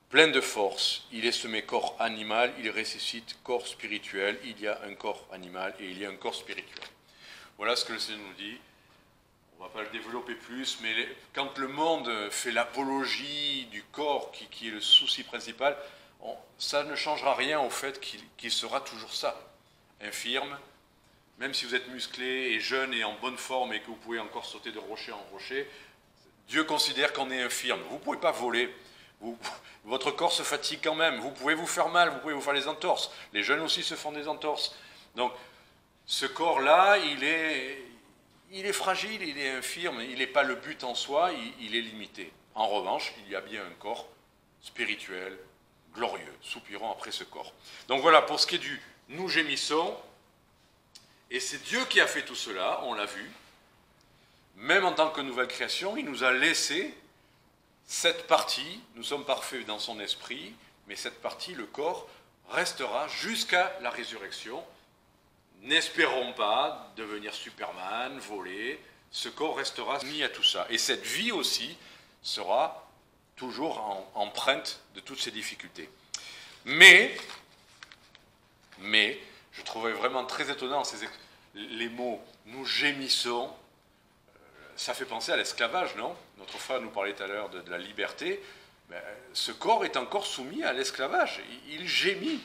plein de force, il est semé corps animal, il ressuscite corps spirituel, il y a un corps animal et il y a un corps spirituel. Voilà ce que le Seigneur nous dit. On ne va pas le développer plus, mais quand le monde fait l'apologie du corps, qui est le souci principal, ça ne changera rien au fait qu'il sera toujours ça, infirme. Même si vous êtes musclé et jeune et en bonne forme et que vous pouvez encore sauter de rocher en rocher, Dieu considère qu'on est infirme. Vous ne pouvez pas voler. Votre corps se fatigue quand même. Vous pouvez vous faire mal, vous pouvez vous faire des entorses. Les jeunes aussi se font des entorses. Donc, ce corps-là, il est fragile, il est infirme, il n'est pas le but en soi, il est limité. En revanche, il y a bien un corps spirituel, glorieux, soupirant après ce corps. Donc voilà, pour ce qui est du « nous gémissons », et c'est Dieu qui a fait tout cela, on l'a vu. Même en tant que nouvelle création, il nous a laissé cette partie, nous sommes parfaits dans son esprit, mais cette partie, le corps, restera jusqu'à la résurrection. N'espérons pas devenir Superman, voler, ce corps restera mis à tout ça. Et cette vie aussi sera toujours empreinte de toutes ces difficultés. Mais, je trouvais vraiment très étonnant les mots « nous gémissons ». Ça fait penser à l'esclavage, non? Notre frère nous parlait tout à l'heure de la liberté. Ben, ce corps est encore soumis à l'esclavage. Il gémit.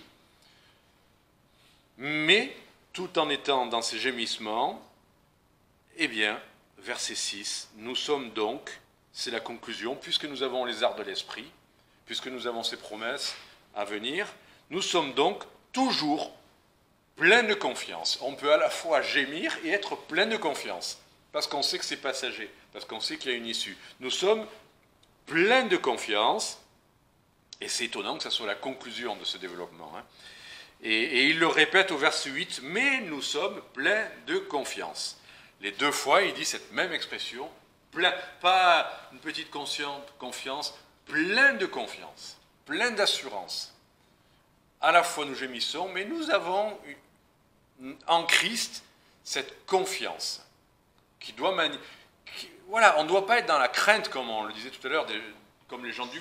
Mais, tout en étant dans ces gémissements, eh bien, verset 6, nous sommes donc, c'est la conclusion, puisque nous avons les arts de l'esprit, puisque nous avons ces promesses à venir, nous sommes donc toujours pleins de confiance. On peut à la fois gémir et être plein de confiance, parce qu'on sait que c'est passager, parce qu'on sait qu'il y a une issue. Nous sommes pleins de confiance, et c'est étonnant que ce soit la conclusion de ce développement. Et il le répète au verset 8, mais nous sommes pleins de confiance. Les deux fois, il dit cette même expression, plein, pas une petite confiance, plein de confiance, plein d'assurance. À la fois nous gémissons, mais nous avons en Christ cette confiance qui doit voilà, on ne doit pas être dans la crainte, comme on le disait tout à l'heure, comme les gens du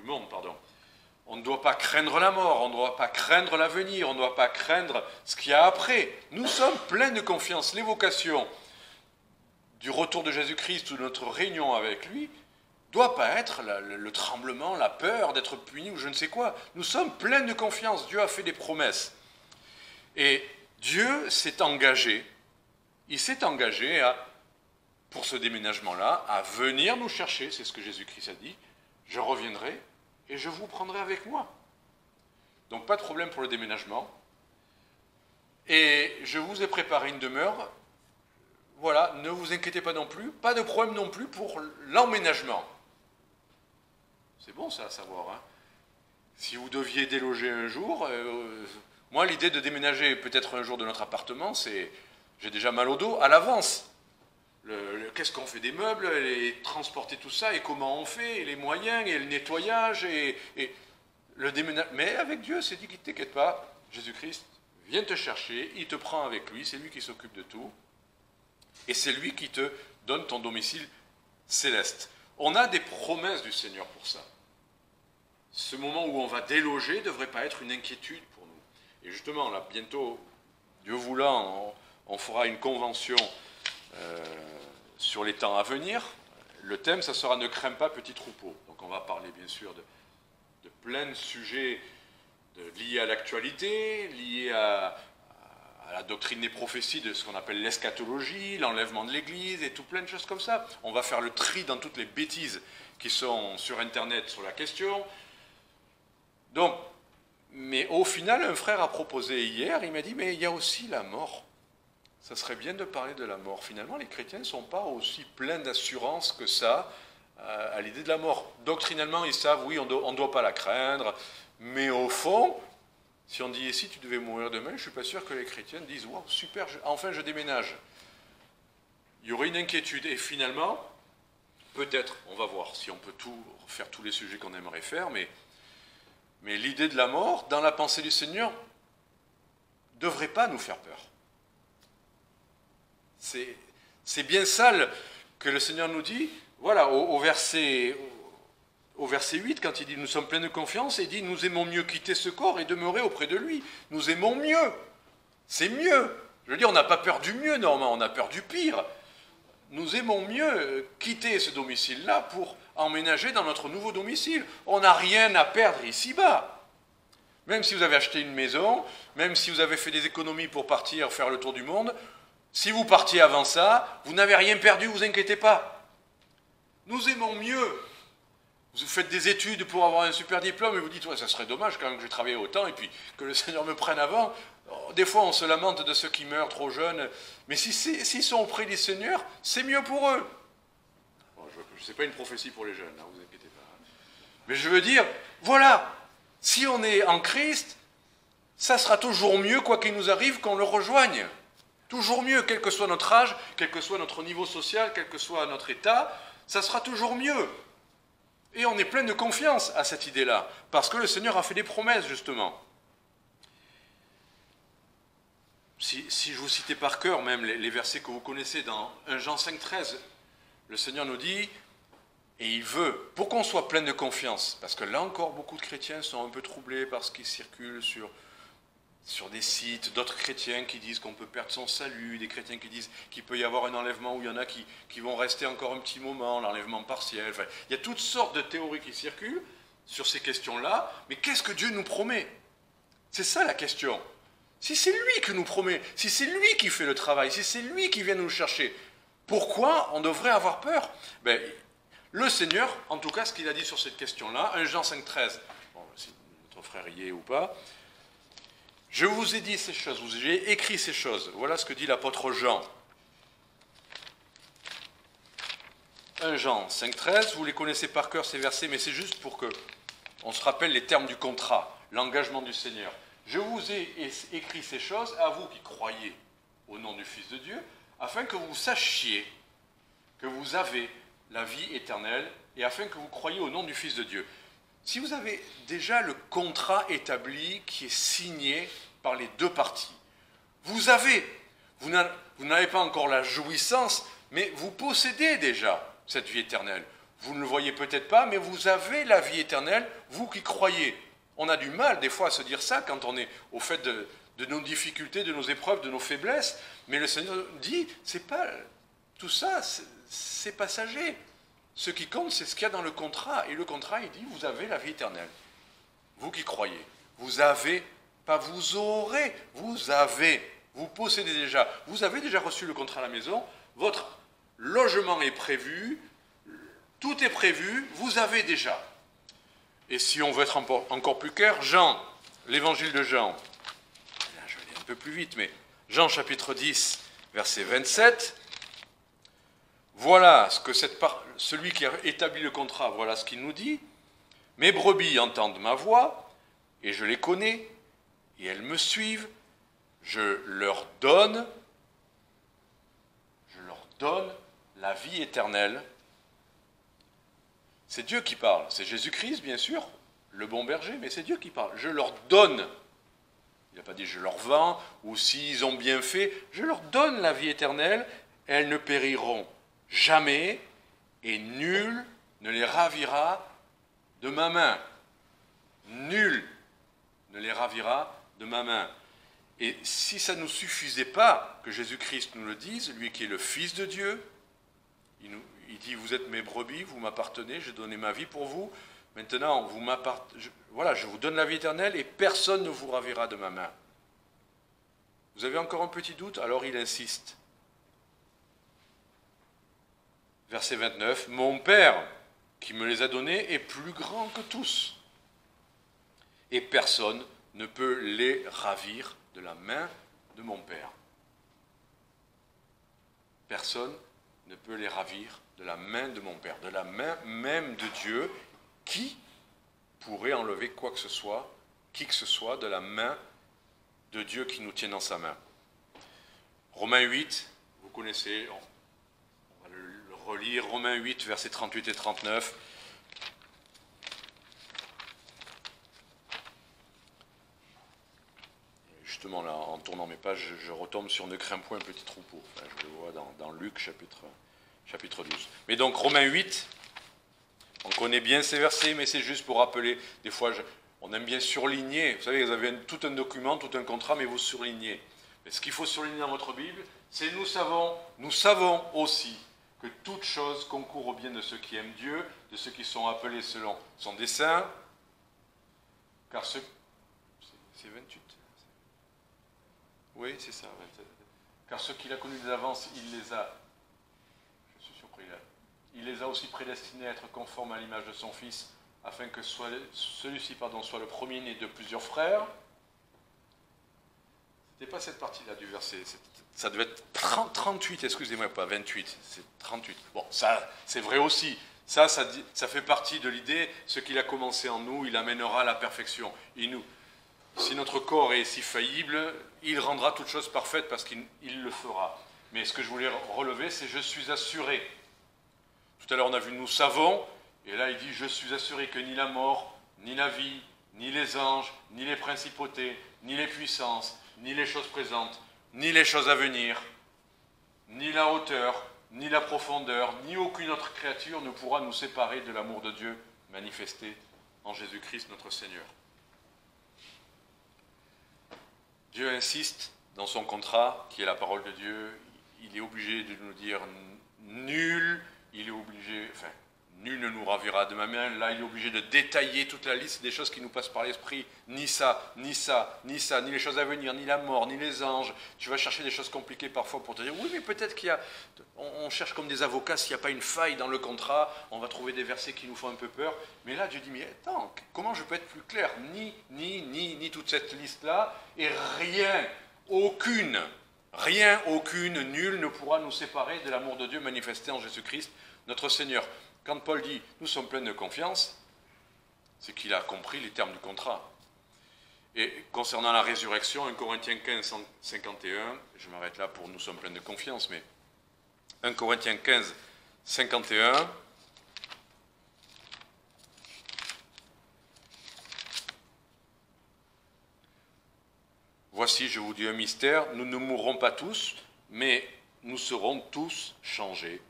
monde, pardon. On ne doit pas craindre la mort, on ne doit pas craindre l'avenir, on ne doit pas craindre ce qu'il y a après. Nous sommes pleins de confiance. L'évocation du retour de Jésus-Christ ou de notre réunion avec lui ne doit pas être le tremblement, la peur d'être puni ou je ne sais quoi. Nous sommes pleins de confiance. Dieu a fait des promesses. Et Dieu s'est engagé, il s'est engagé pour ce déménagement-là, à venir nous chercher, c'est ce que Jésus-Christ a dit, je reviendrai et je vous prendrai avec moi. Donc pas de problème pour le déménagement. Et je vous ai préparé une demeure. Voilà, ne vous inquiétez pas non plus. Pas de problème non plus pour l'emménagement. C'est bon ça à savoir. Hein. Si vous deviez déloger un jour, moi l'idée de déménager peut-être un jour de notre appartement, j'ai déjà mal au dos à l'avance. Qu'est-ce qu'on fait des meubles, et transporter tout ça, et comment on fait, et les moyens, et le nettoyage, et le déménagement. Mais avec Dieu, c'est dit qu'il ne t'inquiète pas, Jésus-Christ vient te chercher, il te prend avec lui, c'est lui qui s'occupe de tout, et c'est lui qui te donne ton domicile céleste. On a des promesses du Seigneur pour ça. Ce moment où on va déloger ne devrait pas être une inquiétude pour nous. Et justement, là, bientôt, Dieu voulant, on fera une convention sur les temps à venir. Le thème, ça sera « Ne crains pas, petit troupeau ». Donc on va parler bien sûr de plein de sujets liés à l'actualité, liés à la doctrine des prophéties, de ce qu'on appelle l'eschatologie, l'enlèvement de l'Église, et tout plein de choses comme ça. On va faire le tri dans toutes les bêtises qui sont sur Internet sur la question. Donc, mais au final, un frère a proposé hier, il m'a dit « Mais il y a aussi la mort ». Ça serait bien de parler de la mort. Finalement, les chrétiens ne sont pas aussi pleins d'assurance que ça à l'idée de la mort. Doctrinalement, ils savent, oui, on ne doit pas la craindre, mais au fond, si on dit « Et si tu devais mourir demain », je ne suis pas sûr que les chrétiens disent « Wow, super, enfin je déménage ». Il y aurait une inquiétude. Et finalement, Peut-être, on va voir si on peut faire tous les sujets qu'on aimerait faire, mais l'idée de la mort, dans la pensée du Seigneur, ne devrait pas nous faire peur. C'est bien ça que le Seigneur nous dit, voilà, au verset 8, quand il dit « Nous sommes pleins de confiance », il dit « Nous aimons mieux quitter ce corps et demeurer auprès de lui. Nous aimons mieux. » C'est mieux. Je veux dire, on n'a pas peur du mieux, normalement, on a peur du pire. Nous aimons mieux quitter ce domicile-là pour emménager dans notre nouveau domicile. On n'a rien à perdre ici-bas. Même si vous avez acheté une maison, même si vous avez fait des économies pour partir faire le tour du monde, si vous partiez avant ça, vous n'avez rien perdu, vous inquiétez pas. Nous aimons mieux. Vous faites des études pour avoir un super diplôme et vous dites, ouais, ça serait dommage quand même que j'ai travaillé autant et puis que le Seigneur me prenne avant. Des fois, on se lamente de ceux qui meurent trop jeunes, mais s'ils sont auprès du Seigneur, c'est mieux pour eux. Bon, je ne sais pas une prophétie pour les jeunes, ne vous inquiétez pas. Mais je veux dire, voilà, si on est en Christ, ça sera toujours mieux, quoi qu'il nous arrive, qu'on le rejoigne. Toujours mieux, quel que soit notre âge, quel que soit notre niveau social, quel que soit notre état, ça sera toujours mieux. Et on est plein de confiance à cette idée-là, parce que le Seigneur a fait des promesses, justement. Si je vous citais par cœur même les versets que vous connaissez dans 1 Jean 5,13, le Seigneur nous dit, et il veut, pour qu'on soit plein de confiance, parce que là encore beaucoup de chrétiens sont un peu troublés par ce qui circule sur des sites, d'autres chrétiens qui disent qu'on peut perdre son salut, des chrétiens qui disent qu'il peut y avoir un enlèvement où il y en a qui vont rester encore un petit moment, l'enlèvement partiel. Enfin, il y a toutes sortes de théories qui circulent sur ces questions-là, mais qu'est-ce que Dieu nous promet? C'est ça la question. Si c'est lui qui nous promet, si c'est lui qui fait le travail, si c'est lui qui vient nous chercher, pourquoi on devrait avoir peur? Le Seigneur, en tout cas, ce qu'il a dit sur cette question-là, 1 Jean 5,13, bon, si notre frère y est ou pas, je vous ai dit ces choses, j'ai écrit ces choses. Voilà ce que dit l'apôtre Jean. 1 Jean 5,13, vous les connaissez par cœur ces versets, mais c'est juste pour que on se rappelle les termes du contrat, l'engagement du Seigneur. Je vous ai écrit ces choses à vous qui croyez au nom du Fils de Dieu, afin que vous sachiez que vous avez la vie éternelle et afin que vous croyiez au nom du Fils de Dieu. Si vous avez déjà le contrat établi qui est signé par les deux parties, vous n'avez pas encore la jouissance, mais vous possédez déjà cette vie éternelle. Vous ne le voyez peut-être pas, mais vous avez la vie éternelle, vous qui croyez. On a du mal des fois à se dire ça quand on est au fait de nos difficultés, de nos épreuves, de nos faiblesses, mais le Seigneur dit, c'est pas tout ça, c'est passager. Ce qui compte, c'est ce qu'il y a dans le contrat. Et le contrat, il dit, vous avez la vie éternelle. Vous qui croyez. Vous avez, pas vous aurez, vous avez. Vous possédez déjà. Vous avez déjà reçu le contrat à la maison. Votre logement est prévu. Tout est prévu. Vous avez déjà. Et si on veut être encore plus clair, Jean, l'évangile de Jean. Là, je vais aller un peu plus vite, mais Jean chapitre 10, verset 27. Voilà ce que celui qui a établi le contrat, voilà ce qu'il nous dit. Mes brebis entendent ma voix, et je les connais, et elles me suivent. Je leur donne la vie éternelle. C'est Dieu qui parle, c'est Jésus-Christ, bien sûr, le bon berger, mais c'est Dieu qui parle. Je leur donne. Il n'a pas dit je leur vends, ou s'ils ont bien fait, je leur donne la vie éternelle, elles ne périront jamais, et nul ne les ravira de ma main. Nul ne les ravira de ma main. Et si ça ne nous suffisait pas que Jésus-Christ nous le dise, lui qui est le Fils de Dieu, il dit, vous êtes mes brebis, vous m'appartenez, j'ai donné ma vie pour vous, maintenant je vous donne la vie éternelle et personne ne vous ravira de ma main. Vous avez encore un petit doute? Alors il insiste. Verset 29, mon Père qui me les a donnés est plus grand que tous, et personne ne peut les ravir de la main de mon Père. Personne ne peut les ravir de la main de mon Père, de la main même de Dieu, qui pourrait enlever quoi que ce soit, qui que ce soit, de la main de Dieu qui nous tient dans sa main. Romains 8, vous connaissez, on va le relire Romains 8, versets 38 et 39. Justement, là, en tournant mes pages, je retombe sur « Ne crains point, petit troupeau ». Enfin, je le vois dans Luc, chapitre 12. Mais donc, Romains 8, on connaît bien ces versets, mais c'est juste pour rappeler. Des fois, on aime bien surligner. Vous savez, vous avez tout un document, tout un contrat, mais vous surlignez. Mais ce qu'il faut surligner dans votre Bible, c'est nous savons aussi que toute chose concourt au bien de ceux qui aiment Dieu, de ceux qui sont appelés selon son dessein, car c'est 28. Oui, c'est ça. Car ceux qu'il a connus d'avance, il les a, je suis surpris là, il les a aussi prédestinés à être conformes à l'image de son Fils, afin que celui-ci soit le premier-né de plusieurs frères. C'était pas cette partie-là du verset, ça devait être 38, excusez-moi, pas 28, c'est 38. Bon, ça, c'est vrai aussi. Ça fait partie de l'idée, ce qu'il a commencé en nous, il amènera à la perfection. Si notre corps est si faillible, il rendra toute chose parfaite parce qu'il le fera. Mais ce que je voulais relever, c'est « je suis assuré ». Tout à l'heure, on a vu « nous savons », et là, il dit « je suis assuré que ni la mort, ni la vie, ni les anges, ni les principautés, ni les puissances, ni les choses présentes, ni les choses à venir, ni la hauteur, ni la profondeur, ni aucune autre créature ne pourra nous séparer de l'amour de Dieu manifesté en Jésus-Christ notre Seigneur ». Dieu insiste dans son contrat, qui est la parole de Dieu, il est obligé de nous dire nul, nul ne nous ravira de ma main. Là, il est obligé de détailler toute la liste des choses qui nous passent par l'esprit. Ni ça, ni ça, ni ça, ni les choses à venir, ni la mort, ni les anges. Tu vas chercher des choses compliquées parfois pour te dire, oui, mais peut-être on cherche comme des avocats, s'il n'y a pas une faille dans le contrat, on va trouver des versets qui nous font un peu peur. Mais là, Dieu dit, mais attends, comment je peux être plus clair? Ni toute cette liste-là, et aucune, nul ne pourra nous séparer de l'amour de Dieu manifesté en Jésus-Christ, notre Seigneur. Quand Paul dit « nous sommes pleins de confiance », c'est qu'il a compris les termes du contrat. Et concernant la résurrection, 1 Corinthiens 15, 51, je m'arrête là pour « nous sommes pleins de confiance », mais 1 Corinthiens 15, 51, voici, je vous dis un mystère, nous ne mourrons pas tous, mais nous serons tous changés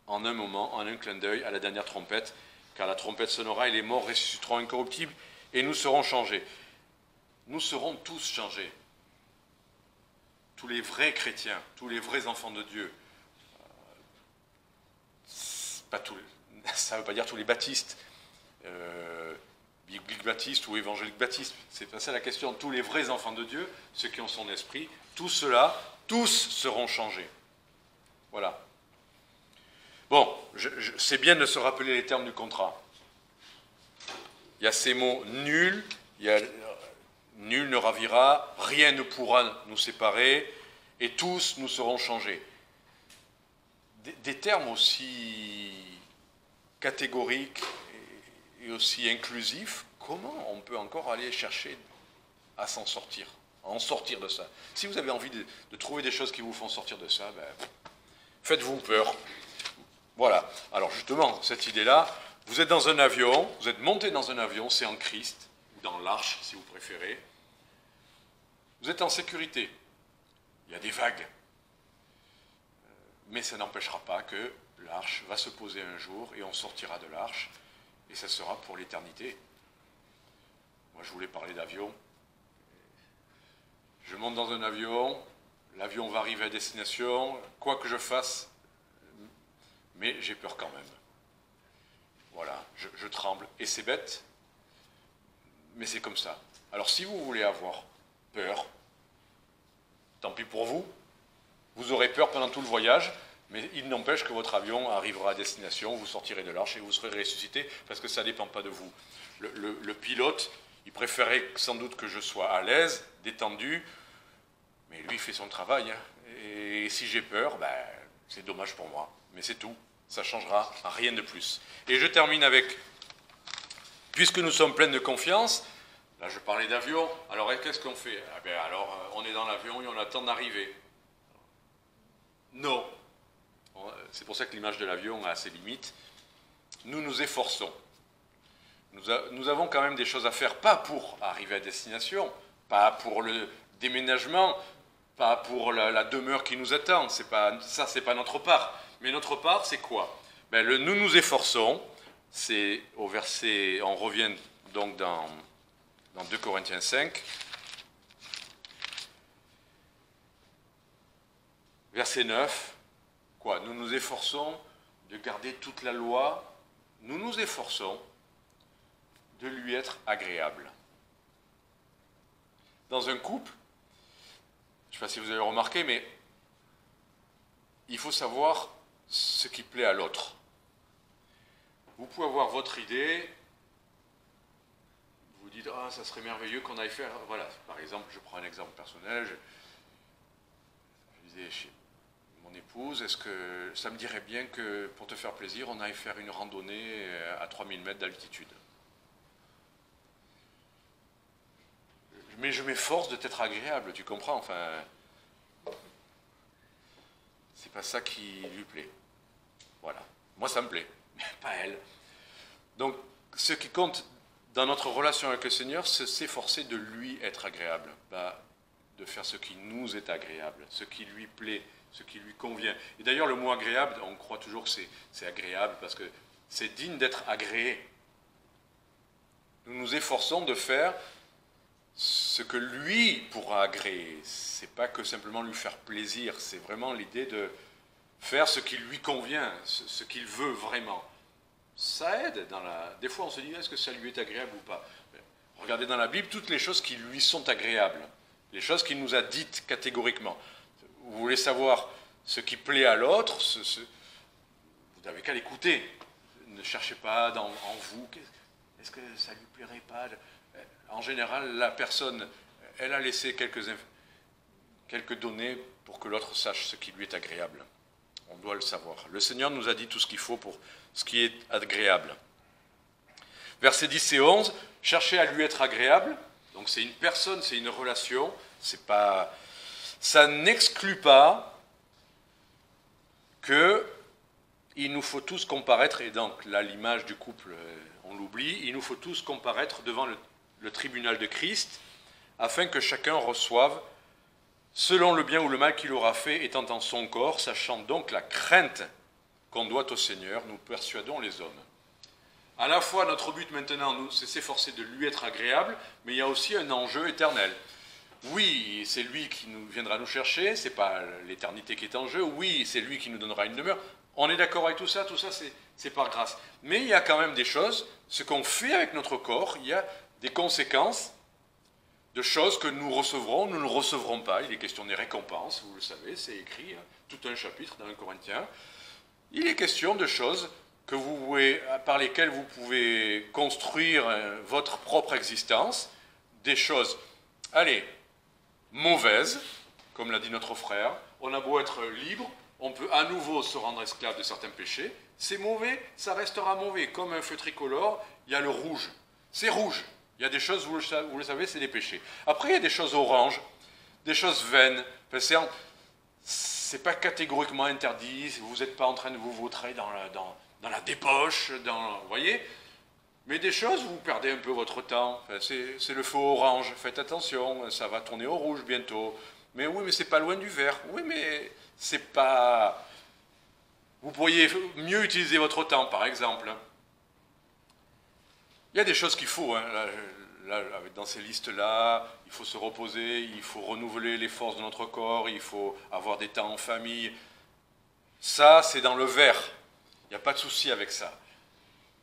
en un moment, en un clin d'œil, à la dernière trompette, car la trompette sonnera et les morts ressusciteront incorruptibles et nous serons changés. Nous serons tous changés. Tous les vrais chrétiens, tous les vrais enfants de Dieu. Ça ne veut pas dire tous les baptistes, bibliques baptistes ou évangéliques baptistes. C'est pas ça la question. Tous les vrais enfants de Dieu, ceux qui ont son esprit, tous ceux-là, tous seront changés. Voilà. Bon, c'est bien de se rappeler les termes du contrat. Il y a ces mots nul, nul ne ravira, rien ne pourra nous séparer, et tous nous serons changés. Des termes aussi catégoriques et aussi inclusifs, comment on peut encore aller chercher à s'en sortir, à en sortir de ça? Si vous avez envie de trouver des choses qui vous font sortir de ça, faites-vous peur. Voilà. Alors justement, cette idée-là, vous êtes dans un avion, vous êtes monté dans un avion, c'est en Christ, ou dans l'arche si vous préférez. Vous êtes en sécurité. Il y a des vagues. Mais ça n'empêchera pas que l'arche va se poser un jour et on sortira de l'arche et ça sera pour l'éternité. Moi, je voulais parler d'avion. Je monte dans un avion, l'avion va arriver à destination, quoi que je fasse, mais j'ai peur quand même. Voilà, je tremble. Et c'est bête, mais c'est comme ça. Alors si vous voulez avoir peur, tant pis pour vous, vous aurez peur pendant tout le voyage, mais il n'empêche que votre avion arrivera à destination, vous sortirez de l'arche et vous serez ressuscité, parce que ça ne dépend pas de vous. Le pilote, il préférait sans doute que je sois à l'aise, détendu, mais lui fait son travail. Hein. Et si j'ai peur, c'est dommage pour moi, mais c'est tout. Ça ne changera rien de plus. Et je termine avec, puisque nous sommes pleins de confiance, là je parlais d'avion, alors qu'est-ce qu'on fait? Alors on est dans l'avion et on attend d'arriver. Non. C'est pour ça que l'image de l'avion a ses limites. Nous nous efforçons. Nous avons quand même des choses à faire, pas pour arriver à destination, pas pour le déménagement, pas pour la demeure qui nous attend. Ça, c'est pas notre part. Mais notre part, c'est quoi? Nous nous efforçons. C'est au verset, on revient donc dans 2 Corinthiens 5. Verset 9, quoi? Nous nous efforçons de garder toute la loi, nous nous efforçons de lui être agréable. Dans un couple, je ne sais pas si vous avez remarqué, mais il faut savoir ce qui plaît à l'autre. Vous pouvez avoir votre idée, vous dites « Ah, ça serait merveilleux qu'on aille faire... » Voilà, par exemple, je prends un exemple personnel, je disais chez mon épouse, est-ce que ça me dirait bien que, pour te faire plaisir, on aille faire une randonnée à 3000 mètres d'altitude? Mais je m'efforce de t'être agréable, tu comprends? Enfin, c'est pas ça qui lui plaît. Voilà. Moi, ça me plaît, mais pas elle. Donc, ce qui compte dans notre relation avec le Seigneur, c'est s'efforcer de lui être agréable, de faire ce qui nous est agréable, ce qui lui plaît, ce qui lui convient. Et d'ailleurs, le mot agréable, on croit toujours que c'est agréable parce que c'est digne d'être agréé. Nous nous efforçons de faire ce que lui pourra agréer. C'est pas que simplement lui faire plaisir, c'est vraiment l'idée de faire ce qui lui convient, ce qu'il veut vraiment. Ça aide. Des fois, on se dit, est-ce que ça lui est agréable ou pas? Regardez dans la Bible toutes les choses qui lui sont agréables, les choses qu'il nous a dites catégoriquement. Vous voulez savoir ce qui plaît à l'autre, vous n'avez qu'à l'écouter. Ne cherchez pas en vous, est-ce que ça lui plairait pas? En général, la personne, elle a laissé quelques données pour que l'autre sache ce qui lui est agréable. On doit le savoir. Le Seigneur nous a dit tout ce qu'il faut pour ce qui est agréable. Versets 10 et 11, cherchez à lui être agréable. Donc c'est une personne, c'est une relation. Ça n'exclut pas qu'il nous faut tous comparaître, et donc là l'image du couple, on l'oublie, il nous faut tous comparaître devant le tribunal de Christ, afin que chacun reçoive selon le bien ou le mal qu'il aura fait, étant en son corps, sachant donc la crainte qu'on doit au Seigneur, nous persuadons les hommes. À la fois, notre but maintenant, nous, c'est s'efforcer de lui être agréable, mais il y a aussi un enjeu éternel. Oui, c'est lui qui viendra nous chercher, c'est pas l'éternité qui est en jeu. Oui, c'est lui qui nous donnera une demeure. On est d'accord avec tout ça c'est par grâce. Mais il y a quand même des choses, ce qu'on fait avec notre corps, il y a des conséquences de choses que nous recevrons, nous ne recevrons pas. Il est question des récompenses, vous le savez, c'est écrit, tout un chapitre dans 1 Corinthiens. Il est question de choses par lesquelles vous pouvez construire votre propre existence, des choses, mauvaises, comme l'a dit notre frère. On a beau être libre, on peut à nouveau se rendre esclave de certains péchés. C'est mauvais, ça restera mauvais. Comme un feu tricolore, il y a le rouge. C'est rouge. Il y a des choses, vous le savez, c'est des péchés. Après, il y a des choses oranges, des choses vaines. Enfin, c'est pas catégoriquement interdit. Vous n'êtes pas en train de vous vautrer dans la débauche, vous voyez. Mais des choses, vous perdez un peu votre temps. Enfin, c'est le feu orange. Faites attention, ça va tourner au rouge bientôt. Mais oui, mais c'est pas loin du vert. Oui, mais c'est pas... Vous pourriez mieux utiliser votre temps, par exemple. Il y a des choses qu'il faut, dans ces listes-là, il faut se reposer, il faut renouveler les forces de notre corps, il faut avoir des temps en famille. Ça, c'est dans le vert. Il n'y a pas de souci avec ça.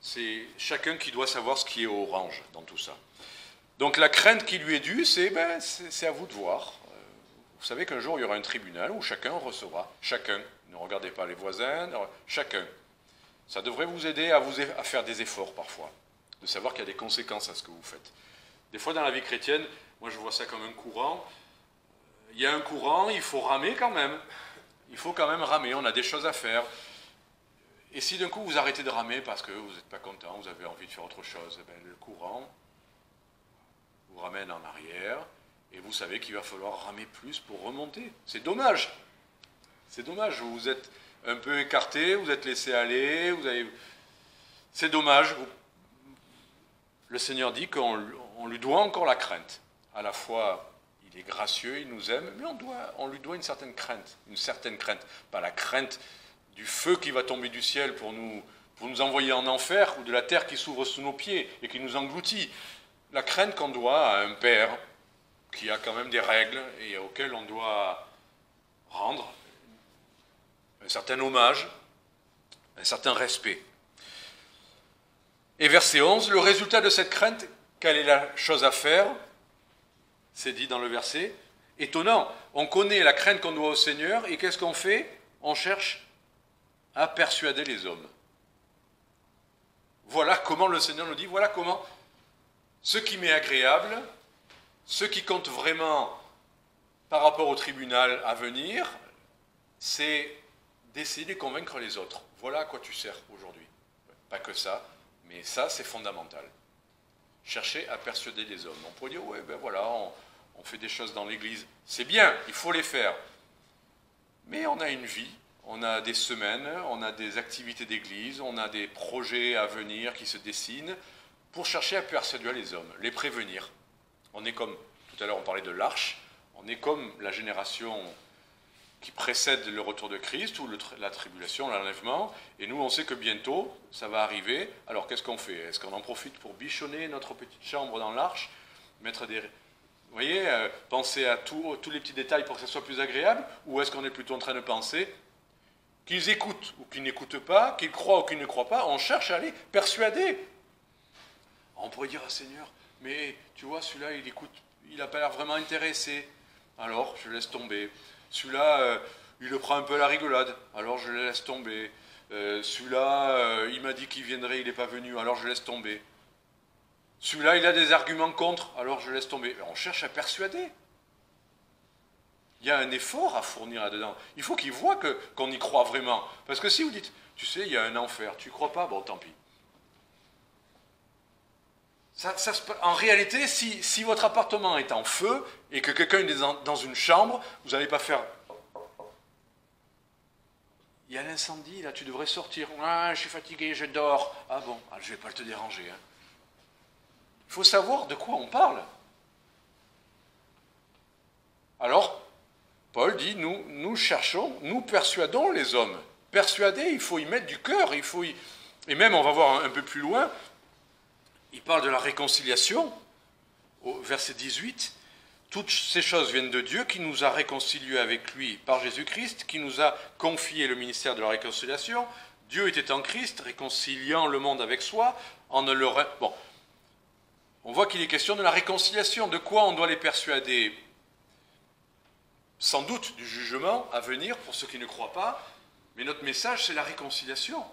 C'est chacun qui doit savoir ce qui est orange dans tout ça. Donc la crainte qui lui est due, c'est à vous de voir. Vous savez qu'un jour, il y aura un tribunal où chacun recevra. Chacun. Ne regardez pas les voisins, chacun. Ça devrait vous aider à faire des efforts parfois, de savoir qu'il y a des conséquences à ce que vous faites. Des fois, dans la vie chrétienne, moi je vois ça comme un courant. Il y a un courant, il faut ramer quand même. Il faut quand même ramer, on a des choses à faire. Et si d'un coup vous arrêtez de ramer parce que vous n'êtes pas content, vous avez envie de faire autre chose, le courant vous ramène en arrière et vous savez qu'il va falloir ramer plus pour remonter. C'est dommage. C'est dommage, vous êtes un peu écarté, vous êtes laissé aller, c'est dommage. Le Seigneur dit qu'on lui doit encore la crainte. À la fois, il est gracieux, il nous aime, mais on lui doit une certaine crainte. Pas la crainte du feu qui va tomber du ciel pour nous envoyer en enfer, ou de la terre qui s'ouvre sous nos pieds et qui nous engloutit. La crainte qu'on doit à un père qui a quand même des règles et auquel on doit rendre un certain hommage, un certain respect. Et verset 11, le résultat de cette crainte, quelle est la chose à faire? C'est dit dans le verset. Étonnant, on connaît la crainte qu'on doit au Seigneur, et qu'est-ce qu'on fait? On cherche à persuader les hommes. Voilà comment le Seigneur nous dit, voilà comment ce qui m'est agréable, ce qui compte vraiment par rapport au tribunal à venir, c'est d'essayer de convaincre les autres. Voilà à quoi tu sers aujourd'hui. Pas que ça, mais ça c'est fondamental. Chercher à persuader les hommes. On pourrait dire, ouais, ben voilà, on fait des choses dans l'église. C'est bien, il faut les faire. Mais on a une vie, on a des semaines, on a des activités d'église, on a des projets à venir qui se dessinent pour chercher à persuader les hommes, les prévenir. On est comme, tout à l'heure on parlait de l'arche, on est comme la génération qui précède le retour de Christ, ou la tribulation, l'enlèvement, et nous on sait que bientôt ça va arriver. Alors qu'est-ce qu'on fait? Est-ce qu'on en profite pour bichonner notre petite chambre dans l'arche, mettre des... Vous voyez, penser à tous les petits détails pour que ça soit plus agréable, ou est-ce qu'on est plutôt en train de penser qu'ils écoutent ou qu'ils n'écoutent pas, qu'ils croient ou qu'ils ne croient pas, on cherche à les persuader. On pourrait dire, ah Seigneur, mais tu vois, celui-là, il écoute, il n'a pas l'air vraiment intéressé. Alors, je laisse tomber. Celui-là, il le prend un peu à la rigolade. Alors, je le laisse tomber. Celui-là, il m'a dit qu'il viendrait, il n'est pas venu. Alors, je laisse tomber. Celui-là, il a des arguments contre. Alors, je laisse tomber. On cherche à persuader. Il y a un effort à fournir là-dedans. Il faut qu'il voit qu'on y croit vraiment. Parce que si vous dites, tu sais, il y a un enfer, tu ne crois pas, bon, tant pis. En réalité, si votre appartement est en feu et que quelqu'un est dans une chambre, vous n'allez pas faire... Il y a l'incendie, là, tu devrais sortir. Ah, je suis fatigué, je dors. Ah bon, je ne vais pas te déranger. Hein. Il faut savoir de quoi on parle. Alors, Paul dit, nous cherchons, nous persuadons les hommes. Persuader, il faut y mettre du cœur, et même, on va voir un peu plus loin, il parle de la réconciliation, au verset 18. Toutes ces choses viennent de Dieu qui nous a réconciliés avec lui par Jésus-Christ, qui nous a confié le ministère de la réconciliation. Dieu était en Christ, réconciliant le monde avec soi. Bon, on voit qu'il est question de la réconciliation. De quoi on doit les persuader? Sans doute du jugement à venir pour ceux qui ne croient pas, mais notre message, c'est la réconciliation.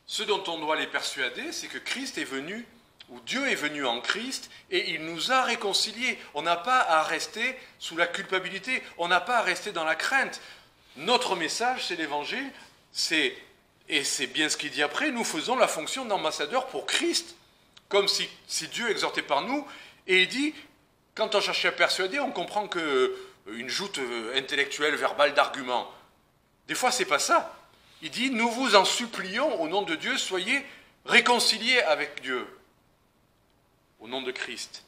Ce dont on doit les persuader, c'est que Christ est venu, ou Dieu est venu en Christ, et il nous a réconciliés. On n'a pas à rester sous la culpabilité, on n'a pas à rester dans la crainte. Notre message, c'est l'évangile, et c'est bien ce qu'il dit après, nous faisons la fonction d'ambassadeur pour Christ, comme si Dieu exhortait par nous, et il dit, quand on cherche à persuader, on comprend qu'une joute intellectuelle, verbale d'arguments. Des fois, c'est pas ça. Il dit, nous vous en supplions, au nom de Dieu, soyez réconciliés avec Dieu, au nom de Christ.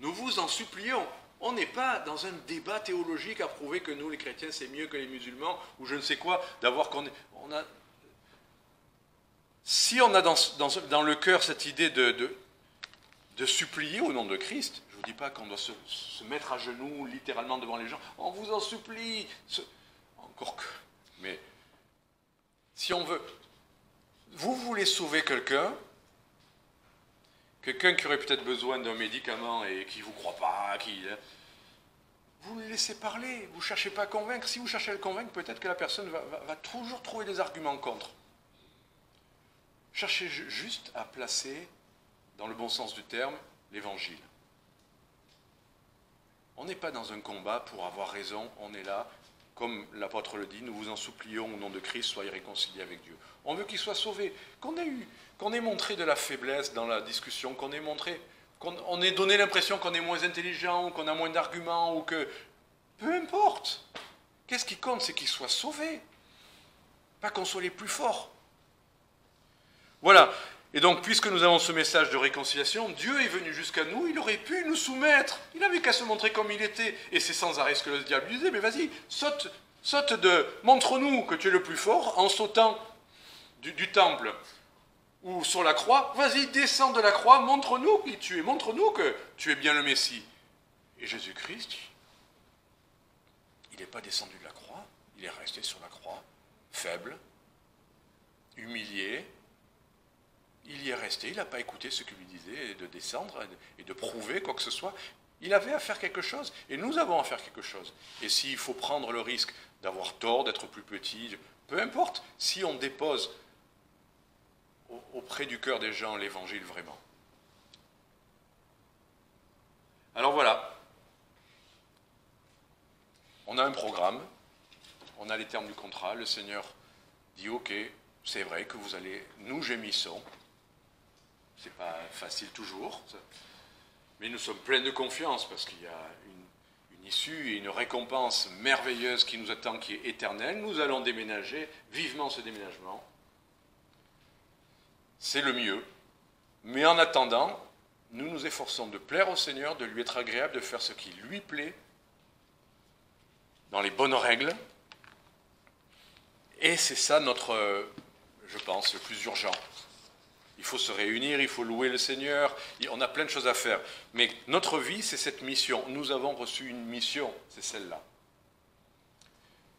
Nous vous en supplions. On n'est pas dans un débat théologique à prouver que nous, les chrétiens, c'est mieux que les musulmans, ou je ne sais quoi, d'avoir Si on a dans le cœur cette idée de supplier au nom de Christ, je ne vous dis pas qu'on doit se mettre à genoux littéralement devant les gens, on vous en supplie, encore que... Mais si on veut, vous voulez sauver quelqu'un qui aurait peut-être besoin d'un médicament et qui ne vous croit pas, vous le laissez parler, vous ne cherchez pas à convaincre. Si vous cherchez à le convaincre, peut-être que la personne va toujours trouver des arguments contre. Cherchez juste à placer, dans le bon sens du terme, l'évangile. On n'est pas dans un combat pour avoir raison, on est là. Comme l'apôtre le dit, nous vous en supplions au nom de Christ, soyez réconciliés avec Dieu. On veut qu'il soit sauvé, qu'on ait montré de la faiblesse dans la discussion, qu'on ait donné l'impression qu'on est moins intelligent, ou qu'on a moins d'arguments, ou que... Peu importe. Qu'est-ce qui compte? C'est qu'ils soient sauvés, pas qu'on soit les plus forts. Voilà. Et donc, puisque nous avons ce message de réconciliation, Dieu est venu jusqu'à nous, il aurait pu nous soumettre. Il n'avait qu'à se montrer comme il était. Et c'est sans arrêt ce que le diable lui disait, mais vas-y, montre-nous que tu es le plus fort en sautant du temple ou sur la croix. Vas-y, descends de la croix, montre-nous qui tu es, montre-nous que tu es bien le Messie. Et Jésus-Christ, il n'est pas descendu de la croix, il est resté sur la croix, faible, humilié. Il y est resté, il n'a pas écouté ce qu'il lui disait de descendre et de prouver quoi que ce soit. Il avait à faire quelque chose, et nous avons à faire quelque chose. Et s'il faut prendre le risque d'avoir tort, d'être plus petit, peu importe, si on dépose auprès du cœur des gens l'évangile vraiment. Alors voilà, on a un programme, on a les termes du contrat, le Seigneur dit ok, c'est vrai que vous allez, nous gémissons. C'est pas facile toujours, mais nous sommes pleins de confiance parce qu'il y a une issue et une récompense merveilleuse qui nous attend, qui est éternelle. Nous allons déménager, vivement ce déménagement. C'est le mieux. Mais en attendant, nous nous efforçons de plaire au Seigneur, de lui être agréable, de faire ce qui lui plaît, dans les bonnes règles. Et c'est ça notre, je pense, le plus urgent. Il faut se réunir, il faut louer le Seigneur, on a plein de choses à faire. Mais notre vie, c'est cette mission. Nous avons reçu une mission, c'est celle-là.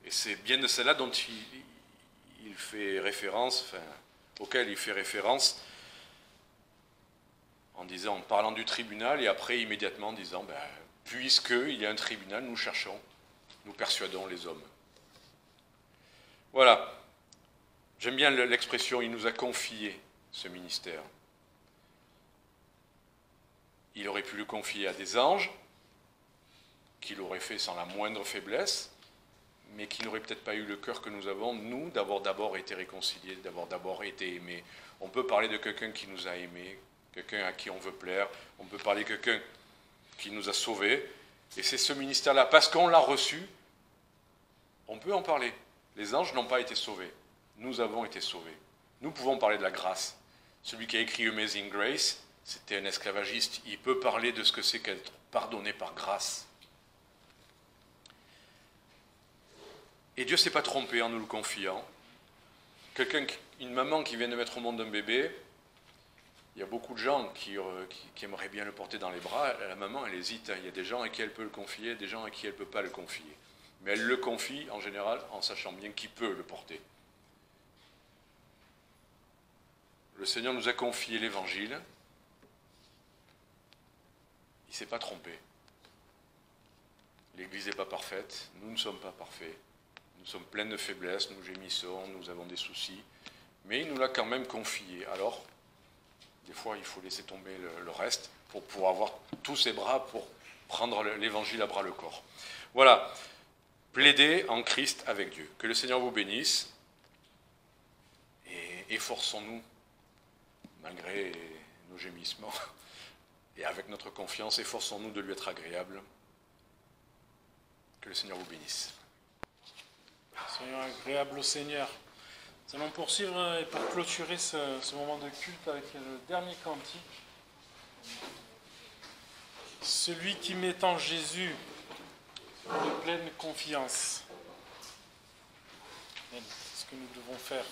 Et c'est bien de celle-là dont il fait référence, auquel il fait référence, en parlant du tribunal, et après immédiatement en disant, puisqu'il y a un tribunal, nous cherchons, nous persuadons les hommes. Voilà. J'aime bien l'expression, il nous a confié ce ministère. Il aurait pu le confier à des anges, qu'il aurait fait sans la moindre faiblesse, mais qui n'auraient peut-être pas eu le cœur que nous avons, nous, d'avoir d'abord été réconciliés, d'avoir d'abord été aimés. On peut parler de quelqu'un qui nous a aimés, quelqu'un à qui on veut plaire, on peut parler de quelqu'un qui nous a sauvés, et c'est ce ministère-là, parce qu'on l'a reçu, on peut en parler. Les anges n'ont pas été sauvés, nous avons été sauvés. Nous pouvons parler de la grâce. Celui qui a écrit Amazing Grace, c'était un esclavagiste, il peut parler de ce que c'est qu'être pardonné par grâce. Et Dieu ne s'est pas trompé en nous le confiant. Une maman qui vient de mettre au monde un bébé, il y a beaucoup de gens qui aimeraient bien le porter dans les bras. La maman, elle hésite. Il y a des gens à qui elle peut le confier, des gens à qui elle ne peut pas le confier. Mais elle le confie, en général, en sachant bien qui peut le porter. Le Seigneur nous a confié l'Évangile. Il ne s'est pas trompé. L'Église n'est pas parfaite, nous ne sommes pas parfaits. Nous sommes pleins de faiblesses, nous gémissons, nous avons des soucis. Mais il nous l'a quand même confié. Alors, des fois, il faut laisser tomber le reste pour pouvoir avoir tous ses bras pour prendre l'Évangile à bras-le-corps. Voilà. Plaider en Christ avec Dieu. Que le Seigneur vous bénisse. Et efforçons-nous, malgré nos gémissements, et avec notre confiance, efforçons-nous de lui être agréable. Que le Seigneur vous bénisse. Soyons agréables au Seigneur. Nous allons poursuivre et pour clôturer ce moment de culte avec le dernier cantique. Celui qui met en Jésus de pleine confiance. C'est ce que nous devons faire.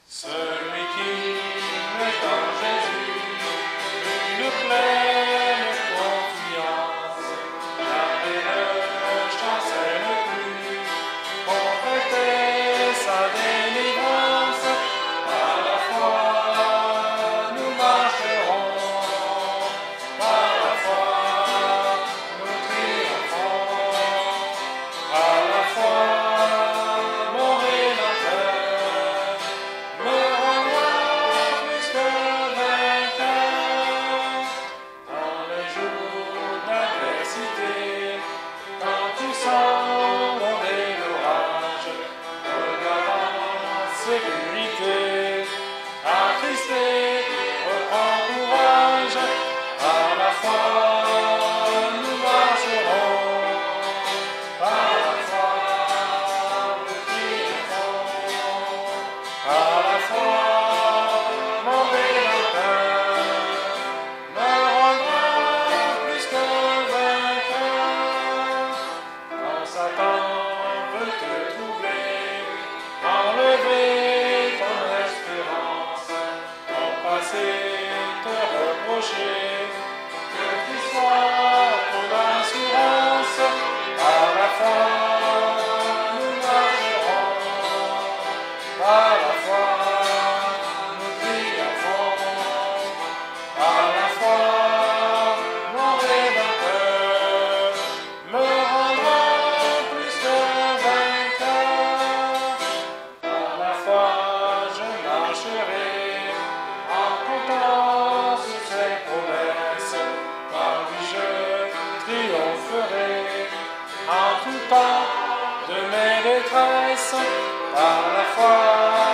Celui qui met en Jésus une pleine confiance, jamais ne chancelle plus, pour prêter reconnaissant par la foi.